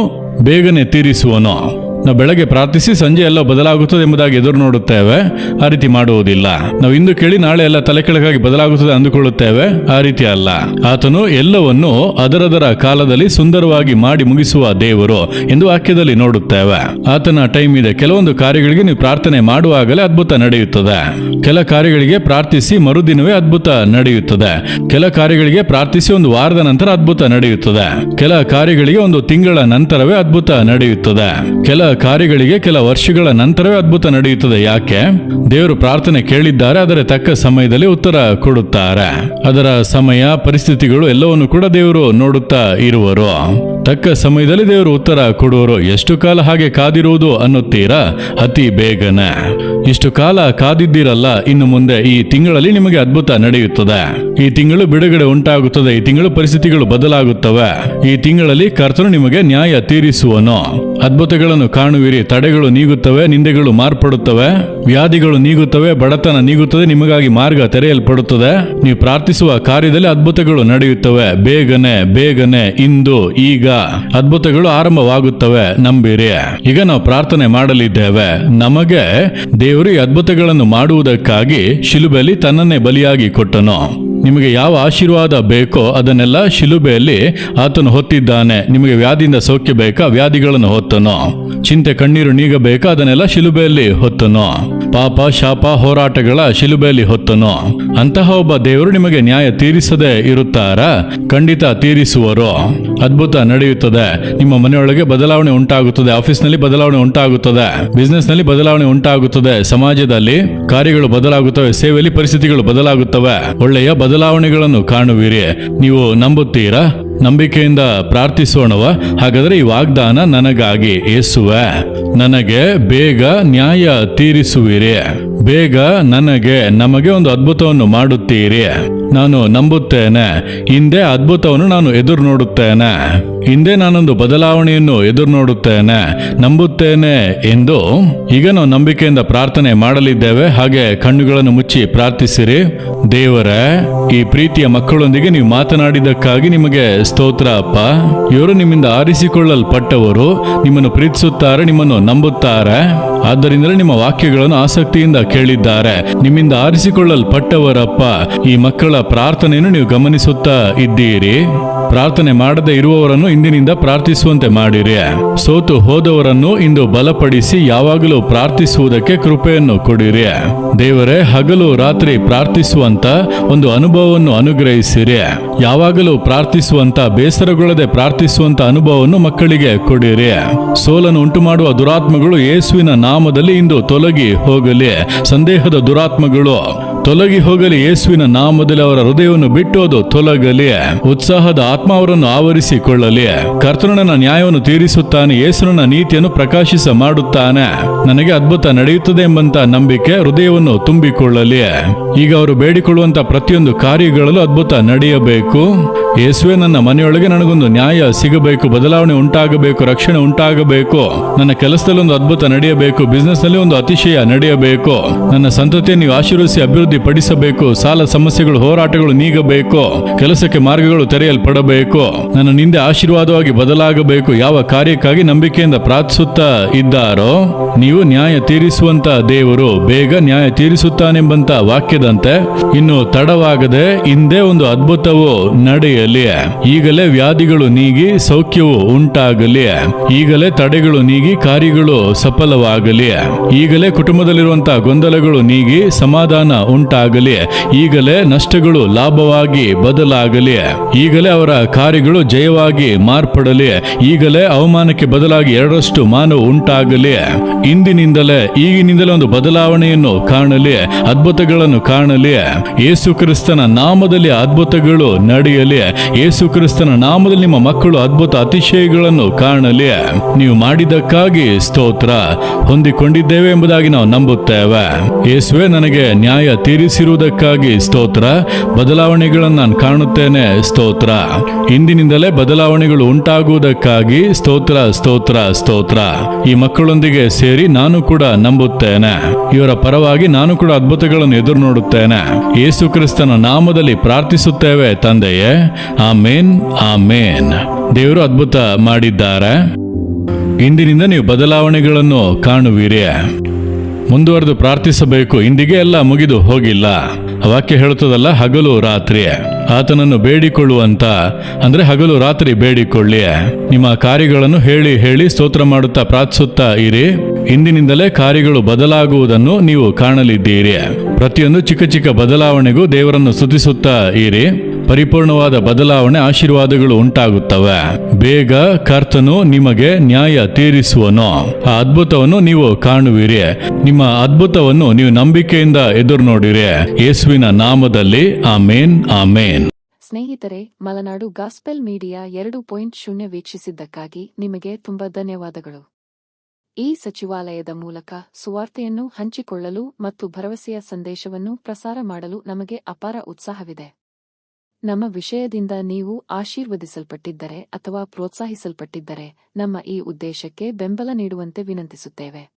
ಬೇಗನೆ ತೀರಿಸುವನು. ನಾವು ಬೆಳಗ್ಗೆ ಪ್ರಾರ್ಥಿಸಿ ಸಂಜೆ ಎಲ್ಲ ಬದಲಾಗುತ್ತದೆ ಎಂಬುದಾಗಿ ಎದುರು ನೋಡುತ್ತೇವೆ, ಆ ರೀತಿ ಮಾಡುವುದಿಲ್ಲ. ನಾವು ಇಂದು ಕೇಳಿ ನಾಳೆ ಎಲ್ಲ ತಲೆ ಕೆಳಗಾಗಿ ಬದಲಾಗುತ್ತದೆ ಅಂದುಕೊಳ್ಳುತ್ತೇವೆ, ಆ ರೀತಿ ಅಲ್ಲ. ಆತನು ಎಲ್ಲವನ್ನು ಅದರದರ ಕಾಲದಲ್ಲಿ ಸುಂದರವಾಗಿ ಮಾಡಿ ಮುಗಿಸುವ ದೇವರು ಎಂದು ವಾಕ್ಯದಲ್ಲಿ ನೋಡುತ್ತೇವೆ. ಆತನ ಟೈಮ್ ಇದೆ. ಕೆಲವೊಂದು ಕಾರ್ಯಗಳಿಗೆ ನೀವು ಪ್ರಾರ್ಥನೆ ಮಾಡುವಾಗಲೇ ಅದ್ಭುತ ನಡೆಯುತ್ತದೆ. ಕೆಲ ಕಾರ್ಯಗಳಿಗೆ ಪ್ರಾರ್ಥಿಸಿ ಮರುದಿನವೇ ಅದ್ಭುತ ನಡೆಯುತ್ತದೆ. ಕೆಲ ಕಾರ್ಯಗಳಿಗೆ ಪ್ರಾರ್ಥಿಸಿ 1 ವಾರದ ನಂತರ ಅದ್ಭುತ ನಡೆಯುತ್ತದೆ. ಕೆಲ ಕಾರ್ಯಗಳಿಗೆ 1 ತಿಂಗಳ ನಂತರವೇ ಅದ್ಭುತ ನಡೆಯುತ್ತದೆ. ಕೆಲ ಕಾರ್ಯಗಳಿಗೆ ಕೆಲ ವರ್ಷಗಳ ನಂತರವೇ ಅದ್ಭುತ ನಡೆಯುತ್ತದೆ. ಯಾಕೆ? ದೇವರು ಪ್ರಾರ್ಥನೆ ಕೇಳಿದ್ದಾರೆ, ಅದರ ತಕ್ಕ ಸಮಯದಲ್ಲಿ ಉತ್ತರ ಕೊಡುತ್ತಾರೆ. ಅದರ ಸಮಯ, ಪರಿಸ್ಥಿತಿಗಳು ಎಲ್ಲವನ್ನು ಕೂಡ ದೇವರು ನೋಡುತ್ತಾ ಇರುವರು. ತಕ್ಕ ಸಮಯದಲ್ಲಿ ದೇವರು ಉತ್ತರ ಕೊಡುವರು. ಎಷ್ಟು ಕಾಲ ಹಾಗೆ ಕಾದಿರುವುದು ಅನ್ನುತ್ತೀರಾ? ಅತಿ ಬೇಗನೆ. ಇಷ್ಟು ಕಾಲ ಕಾದಿದ್ದೀರಲ್ಲ, ಇನ್ನು ಮುಂದೆ ಈ ತಿಂಗಳಲ್ಲಿ ನಿಮಗೆ ಅದ್ಭುತ ನಡೆಯುತ್ತದೆ. ಈ ತಿಂಗಳು ಬಿಡುಗಡೆ ಉಂಟಾಗುತ್ತದೆ. ಈ ತಿಂಗಳು ಪರಿಸ್ಥಿತಿಗಳು ಬದಲಾಗುತ್ತವೆ. ಈ ತಿಂಗಳಲ್ಲಿ ಕರ್ತನು ನಿಮಗೆ ನ್ಯಾಯ ತೀರಿಸುವನು. ಅದ್ಭುತಗಳನ್ನು ಕಾಣುವಿರಿ. ತಡೆಗಳು ನೀಗುತ್ತವೆ, ನಿಂದೆಗಳು ಮಾರ್ಪಡುತ್ತವೆ, ವ್ಯಾಧಿಗಳು ನೀಗುತ್ತವೆ, ಬಡತನ ನೀಗುತ್ತದೆ, ನಿಮಗಾಗಿ ಮಾರ್ಗ ತೆರೆಯಲ್ಪಡುತ್ತದೆ. ನೀವು ಪ್ರಾರ್ಥಿಸುವ ಕಾರ್ಯದಲ್ಲಿ ಅದ್ಭುತಗಳು ನಡೆಯುತ್ತವೆ. ಬೇಗನೆ ಬೇಗನೆ ಇಂದು ಈಗ ಅದ್ಭುತಗಳು ಆರಂಭವಾಗುತ್ತವೆ. ನಂಬಿರಿ. ಈಗ ನಾವು ಪ್ರಾರ್ಥನೆ ಮಾಡಲಿದ್ದೇವೆ. ನಮಗೆ ದೇವರು ಈ ಅದ್ಭುತಗಳನ್ನು ಮಾಡುವುದಕ್ಕಾಗಿ ಶಿಲುಬೆಯಲ್ಲಿ ತನ್ನನ್ನೇ ಬಲಿಯಾಗಿ ಕೊಟ್ಟನು. ನಿಮಗೆ ಯಾವ ಆಶೀರ್ವಾದ ಬೇಕೋ ಅದನ್ನೆಲ್ಲ ಶಿಲುಬೆಯಲ್ಲಿ ಆತನು ಹೊತ್ತಿದ್ದಾನೆ. ನಿಮಗೆ ವ್ಯಾಧಿಯಿಂದ ಸೌಖ್ಯ ಬೇಕಾ? ವ್ಯಾಧಿಗಳನ್ನು ಹೊತ್ತನು. ಚಿಂತೆ ಕಣ್ಣೀರು ನೀಗಬೇಕಾ? ಅದನ್ನೆಲ್ಲ ಶಿಲುಬೆಯಲ್ಲಿ ಹೊತ್ತನು. ಪಾಪ ಶಾಪ ಹೋರಾಟಗಳ ಶಿಲುಬೆಯಲ್ಲಿ ಹೊತ್ತನು. ಅಂತಹ ಒಬ್ಬ ದೇವರು ನಿಮಗೆ ನ್ಯಾಯ ತೀರಿಸದೆ ಇರುತ್ತಾರಾ? ಖಂಡಿತ ತೀರಿಸುವರು. ಅದ್ಭುತ ನಡೆಯುತ್ತದೆ. ನಿಮ್ಮ ಮನೆಯೊಳಗೆ ಬದಲಾವಣೆ ಉಂಟಾಗುತ್ತದೆ. ಆಫೀಸ್ನಲ್ಲಿ ಬದಲಾವಣೆ ಉಂಟಾಗುತ್ತದೆ. ಬಿಸ್ನೆಸ್ ನಲ್ಲಿ ಬದಲಾವಣೆ ಉಂಟಾಗುತ್ತದೆ. ಸಮಾಜದಲ್ಲಿ ಕಾರ್ಯಗಳು ಬದಲಾಗುತ್ತವೆ. ಸೇವೆಯಲ್ಲಿ ಪರಿಸ್ಥಿತಿಗಳು ಬದಲಾಗುತ್ತವೆ. ಒಳ್ಳೆಯ ಬದಲಾವಣೆಗಳನ್ನು ಕಾಣುವಿರಿ. ನೀವು ನಂಬುತ್ತೀರಾ? ನಂಬಿಕೆಯಿಂದ ಪ್ರಾರ್ಥಿಸೋಣವ. ಹಾಗಾದರೆ ಈ ವಾಗ್ದಾನ ನನಗಾಗಿ, ಯೇಸುವೆ ನನಗೆ ಬೇಗ ನ್ಯಾಯ ತೀರಿಸುವಿರಿ. ಬೇಗ ನಮಗೆ ಒಂದು ಅದ್ಭುತವನ್ನು ಮಾಡುತ್ತೀರಿ. ನಾನು ನಂಬುತ್ತೇನೆ. ಹಿಂದೆ ಅದ್ಭುತವನ್ನು ನಾನು ಎದುರು ನೋಡುತ್ತೇನೆ. ಹಿಂದೆ ನಾನೊಂದು ಬದಲಾವಣೆಯನ್ನು ಎದುರು ನೋಡುತ್ತೇನೆ, ನಂಬುತ್ತೇನೆ ಎಂದು ಈಗ ನಾವು ನಂಬಿಕೆಯಿಂದ ಪ್ರಾರ್ಥನೆ ಮಾಡಲಿದ್ದೇವೆ. ಹಾಗೆ ಕಣ್ಣುಗಳನ್ನು ಮುಚ್ಚಿ ಪ್ರಾರ್ಥಿಸಿರಿ. ದೇವರೇ, ಈ ಪ್ರೀತಿಯ ಮಕ್ಕಳೊಂದಿಗೆ ನೀವು ಮಾತನಾಡಿದ್ದಕ್ಕಾಗಿ ನಿಮಗೆ ಸ್ತೋತ್ರ ಅಪ್ಪ. ಇವರು ನಿಮ್ಮಿಂದ ಆರಿಸಿಕೊಳ್ಳಲ್ಪಟ್ಟವರು, ನಿಮ್ಮನ್ನು ಪ್ರೀತಿಸುತ್ತಾರೆ, ನಿಮ್ಮನ್ನು ನಂಬುತ್ತಾರೆ. ಆದ್ದರಿಂದಲೇ ನಿಮ್ಮ ವಾಕ್ಯಗಳನ್ನು ಆಸಕ್ತಿಯಿಂದ ಕೇಳಿದ್ದಾರೆ. ನಿಮ್ಮಿಂದ ಆರಿಸಿಕೊಳ್ಳಲ್ಪಟ್ಟವರಪ್ಪ. ಈ ಮಕ್ಕಳ ಪ್ರಾರ್ಥನೆಯನ್ನು ನೀವು ಗಮನಿಸುತ್ತಾ ಇದ್ದೀರಿ. ಪ್ರಾರ್ಥನೆ ಮಾಡದೇ ಇರುವವರನ್ನು ಇಂದಿನಿಂದ ಪ್ರಾರ್ಥಿಸುವಂತೆ ಮಾಡಿರಿ. ಸೋತು ಹೋದವರನ್ನು ಇಂದು ಬಲಪಡಿಸಿ ಯಾವಾಗಲೂ ಪ್ರಾರ್ಥಿಸುವುದಕ್ಕೆ ಕೃಪೆಯನ್ನು ಕೊಡಿರಿ. ದೇವರೇ, ಹಗಲು ರಾತ್ರಿ ಪ್ರಾರ್ಥಿಸುವಂತ ಒಂದು ಅನುಭವವನ್ನು ಅನುಗ್ರಹಿಸಿರಿ. ಯಾವಾಗಲೂ ಪ್ರಾರ್ಥಿಸುವಂತ, ಬೇಸರಗೊಳ್ಳದೆ ಪ್ರಾರ್ಥಿಸುವಂತ ಅನುಭವವನ್ನು ಮಕ್ಕಳಿಗೆ ಕೊಡಿರಿ. ಸೋಲನ್ನು ಉಂಟು ಮಾಡುವ ದುರಾತ್ಮಗಳು ಯೇಸುವಿನ ನಾಮದಲ್ಲಿ ಇಂದು ತೊಲಗಿ ಹೋಗಲಿ. ಸಂದೇಹದ ದುರಾತ್ಮಗಳು ತೊಲಗಿ ಹೋಗಲಿ. ಯೇಸುವಿನ ನಾಮದಲ್ಲಿ ಅವರ ಹೃದಯವನ್ನು ಬಿಟ್ಟು ಅದು ತೊಲಗಲಿ. ಉತ್ಸಾಹದ ಆತ್ಮ ಅವರನ್ನು ಆವರಿಸಿಕೊಳ್ಳಲಿ. ಕರ್ತನ ನ್ಯಾಯವನ್ನು ತೀರಿಸುತ್ತಾನೆ. ಯೇಸುವಿನ ನೀತಿಯನ್ನು ಪ್ರಕಾಶಿಸ ಮಾಡುತ್ತಾನೆ. ನನಗೆ ಅದ್ಭುತ ನಡೆಯುತ್ತದೆ ಎಂಬಂತ ನಂಬಿಕೆ ಹೃದಯವನ್ನು ತುಂಬಿಕೊಳ್ಳಲಿ. ಈಗ ಅವರು ಬೇಡಿಕೊಳ್ಳುವಂತ ಪ್ರತಿಯೊಂದು ಕಾರ್ಯಗಳಲ್ಲೂ ಅದ್ಭುತ ನಡೆಯಬೇಕು. ಯೇಸುವೆ, ನನ್ನ ಮನೆಯೊಳಗೆ ನನಗೊಂದು ನ್ಯಾಯ ಸಿಗಬೇಕು, ಬದಲಾವಣೆ ಉಂಟಾಗಬೇಕು, ರಕ್ಷಣೆ ಉಂಟಾಗಬೇಕು, ನನ್ನ ಕೆಲಸದಲ್ಲಿ ಒಂದು ಅದ್ಭುತ ನಡೆಯಬೇಕು, ಬಿಸ್ನೆಸ್ ನಲ್ಲಿ ಒಂದು ಅತಿಶಯ ನಡೆಯಬೇಕು, ನನ್ನ ಸಂತತಿಯನ್ನು ನೀವು ಆಶೀರ್ವದಿಸಿ ಅಭಿವೃದ್ಧಿ ಪಡಿಸಬೇಕು, ಸಾಲ ಸಮಸ್ಯೆಗಳು ಹೋರಾಟಗಳು ನೀಗಬೇಕು, ಕೆಲಸಕ್ಕೆ ಮಾರ್ಗಗಳು ತೆರೆಯಲ್ಪಡಬೇಕು, ನನ್ನ ನಿಂದೆ ಆಶೀರ್ವಾದವಾಗಿ ಬದಲಾಗಬೇಕು. ಯಾವ ಕಾರ್ಯಕ್ಕಾಗಿ ನಂಬಿಕೆಯಿಂದ ಪ್ರಾರ್ಥಿಸುತ್ತಾ ಇದ್ದಾರೋ ನೀವು ನ್ಯಾಯ ತೀರಿಸುವಂತ ದೇವರು ಬೇಗ ನ್ಯಾಯ ತೀರಿಸುತ್ತಾನೆಂಬಂತ ವಾಕ್ಯದಂತೆ ಇನ್ನು ತಡವಾಗದೆ ಹಿಂದೆ ಒಂದು ಅದ್ಭುತವು ನಡೆಯಲಿ. ಈಗಲೇ ವ್ಯಾಧಿಗಳು ನೀಗಿ ಸೌಖ್ಯವು ಉಂಟಾಗಲಿ. ಈಗಲೇ ತಡೆಗಳು ನೀಗಿ ಕಾರ್ಯಗಳು ಸಫಲವಾಗಲಿ. ಈಗಲೇ ಕುಟುಂಬದಲ್ಲಿರುವಂತಹ ಗೊಂದಲಗಳು ನೀಗಿ ಸಮಾಧಾನ ಉಂಟಾಗಲಿ. ಈಗಲೇ ನಷ್ಟಗಳು ಲಾಭವಾಗಿ ಬದಲಾಗಲಿ. ಈಗಲೇ ಅವರ ಕಾರ್ಯಗಳು ಜಯವಾಗಿ ಮಾರ್ಪಡಲಿ. ಈಗಲೇ ಅವಮಾನಕ್ಕೆ ಬದಲಾಗಿ ಎರಡರಷ್ಟು ಮಾನವು ಉಂಟಾಗಲಿ. ಈಗಿನಿಂದಲೇ ಒಂದು ಬದಲಾವಣೆಯನ್ನು ಕಾಣಲಿ, ಅದ್ಭುತಗಳನ್ನು ಕಾಣಲಿ. ಯೇಸು ಕ್ರಿಸ್ತನ ನಾಮದಲ್ಲಿ ಅದ್ಭುತಗಳು ನಡೆಯಲಿ. ಯೇಸು ಕ್ರಿಸ್ತನ ನಾಮದಲ್ಲಿ ನಿಮ್ಮ ಮಕ್ಕಳು ಅದ್ಭುತ ಅತಿಶಯಗಳನ್ನು ಕಾಣಲಿ. ನೀವು ಮಾಡಿದ್ದಕ್ಕಾಗಿ ಸ್ತೋತ್ರ. ಹೊಂದಿಕೊಂಡಿದ್ದೇವೆ ಎಂಬುದಾಗಿ ನಾವು ನಂಬುತ್ತೇವೆ. ಯೇಸುವೆ, ನನಗೆ ನ್ಯಾಯ ತೀರಿಸಿರುವುದಕ್ಕಾಗಿ ಸ್ತೋತ್ರ. ಬದಲಾವಣೆಗಳನ್ನು ನಾನು ಕಾಣುತ್ತೇನೆ, ಸ್ತೋತ್ರ. ಇಂದಿನಿಂದಲೇ ಬದಲಾವಣೆಗಳು ಉಂಟಾಗುವುದಕ್ಕಾಗಿ ಸ್ತೋತ್ರ, ಸ್ತೋತ್ರ, ಸ್ತೋತ್ರ. ಈ ಮಕ್ಕಳೊಂದಿಗೆ ಸೇರಿ ನಾನು ಕೂಡ ನಂಬುತ್ತೇನೆ. ಇವರ ಪರವಾಗಿ ನಾನು ಕೂಡ ಅದ್ಭುತಗಳನ್ನು ಎದುರು ನೋಡುತ್ತೇನೆ. ಯೇಸು ಕ್ರಿಸ್ತನ ನಾಮದಲ್ಲಿ ಪ್ರಾರ್ಥಿಸುತ್ತೇವೆ ತಂದೆಯೇ. ಆಮೇನ್, ಆಮೇನ್. ದೇವರು ಅದ್ಭುತ ಮಾಡಿದ್ದಾರೆ. ಇಂದಿನಿಂದ ನೀವು ಬದಲಾವಣೆಗಳನ್ನು ಕಾಣುವಿರಿ. ಮುಂದುವರೆದು ಪ್ರಾರ್ಥಿಸಬೇಕು. ಇಂದಿಗೆ ಎಲ್ಲ ಮುಗಿದು ಹೋಗಿಲ್ಲ. ವಾಕ್ಯ ಹೇಳುತ್ತದಲ್ಲ, ಹಗಲು ರಾತ್ರಿ ಆತನನ್ನು ಬೇಡಿಕೊಳ್ಳುವಂತ, ಅಂದ್ರೆ ಹಗಲು ರಾತ್ರಿ ಬೇಡಿಕೊಳ್ಳಿ. ನಿಮ್ಮ ಕಾರ್ಯಗಳನ್ನು ಹೇಳಿ ಹೇಳಿ ಸ್ತೋತ್ರ ಮಾಡುತ್ತಾ ಪ್ರಾರ್ಥಿಸುತ್ತಾ ಇರಿ. ಇಂದಿನಿಂದಲೇ ಕಾರ್ಯಗಳು ಬದಲಾಗುವುದನ್ನು ನೀವು ಕಾಣಲಿದ್ದೀರಿ. ಪ್ರತಿಯೊಂದು ಚಿಕ್ಕ ಚಿಕ್ಕ ಬದಲಾವಣೆಗೂ ದೇವರನ್ನು ಸ್ತುತಿಸುತ್ತಾ ಇರಿ. ಪರಿಪೂರ್ಣವಾದ ಬದಲಾವಣೆ, ಆಶೀರ್ವಾದಗಳು ಉಂಟಾಗುತ್ತವೆ. ಬೇಗ ಕರ್ತನು ನಿಮಗೆ ನ್ಯಾಯ ತೀರಿಸುವನು. ಆ ಅದ್ಭುತವನ್ನು ನೀವು ಕಾಣುವಿರಿ. ನಿಮ್ಮ ಅದ್ಭುತವನ್ನು ನೀವು ನಂಬಿಕೆಯಿಂದ ಎದುರು ನೋಡಿರಿ. ಯೇಸುವಿನ ನಾಮದಲ್ಲಿ ಆಮೇನ್, ಆಮೇನ್. ಸ್ನೇಹಿತರೆ, ಮಲೆನಾಡು ಗಾಸ್ಪೆಲ್ ಮೀಡಿಯಾ 2.0 ವೀಕ್ಷಿಸಿದ್ದಕ್ಕಾಗಿ ನಿಮಗೆ ತುಂಬಾ ಧನ್ಯವಾದಗಳು. ಈ ಸಚಿವಾಲಯದ ಮೂಲಕ ಸುವಾರ್ತೆಯನ್ನು ಹಂಚಿಕೊಳ್ಳಲು ಮತ್ತು ಭರವಸೆಯ ಸಂದೇಶವನ್ನು ಪ್ರಸಾರ ಮಾಡಲು ನಮಗೆ ಅಪಾರ ಉತ್ಸಾಹವಿದೆ. ನಮ್ಮ ವಿಷಯದಿಂದ ನೀವು ಆಶೀರ್ವದಿಸಲ್ಪಟ್ಟಿದ್ದರೆ ಅಥವಾ ಪ್ರೋತ್ಸಾಹಿಸಲ್ಪಟ್ಟಿದ್ದರೆ ನಮ್ಮ ಈ ಉದ್ದೇಶಕ್ಕೆ ಬೆಂಬಲ ನೀಡುವಂತೆ ವಿನಂತಿಸುತ್ತೇವೆ.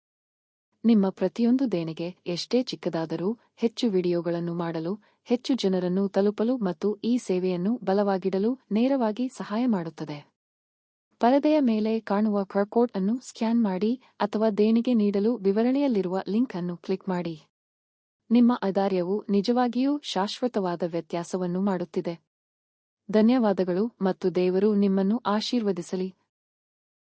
ನಿಮ್ಮ ಪ್ರತಿಯೊಂದು ದೇಣಿಗೆ, ಎಷ್ಟೇ ಚಿಕ್ಕದಾದರೂ, ಹೆಚ್ಚು ವಿಡಿಯೋಗಳನ್ನು ಮಾಡಲು, ಹೆಚ್ಚು ಜನರನ್ನು ತಲುಪಲು ಮತ್ತು ಈ ಸೇವೆಯನ್ನು ಬಲವಾಗಿಡಲು ನೇರವಾಗಿ ಸಹಾಯ ಮಾಡುತ್ತದೆ. ಪರದೆಯ ಮೇಲೆ ಕಾಣುವ QR ಕೋಡ್ ಅನ್ನು ಸ್ಕ್ಯಾನ್ ಮಾಡಿ ಅಥವಾ ದೇಣಿಗೆ ನೀಡಲು ವಿವರಣೆಯಲ್ಲಿರುವ ಲಿಂಕ್ ಅನ್ನು ಕ್ಲಿಕ್ ಮಾಡಿ. ನಿಮ್ಮ ಔದಾರ್ಯವು ನಿಜವಾಗಿಯೂ ಶಾಶ್ವತವಾದ ವ್ಯತ್ಯಾಸವನ್ನು ಮಾಡುತ್ತಿದೆ. ಧನ್ಯವಾದಗಳು ಮತ್ತು ದೇವರು ನಿಮ್ಮನ್ನು ಆಶೀರ್ವದಿಸಲಿ.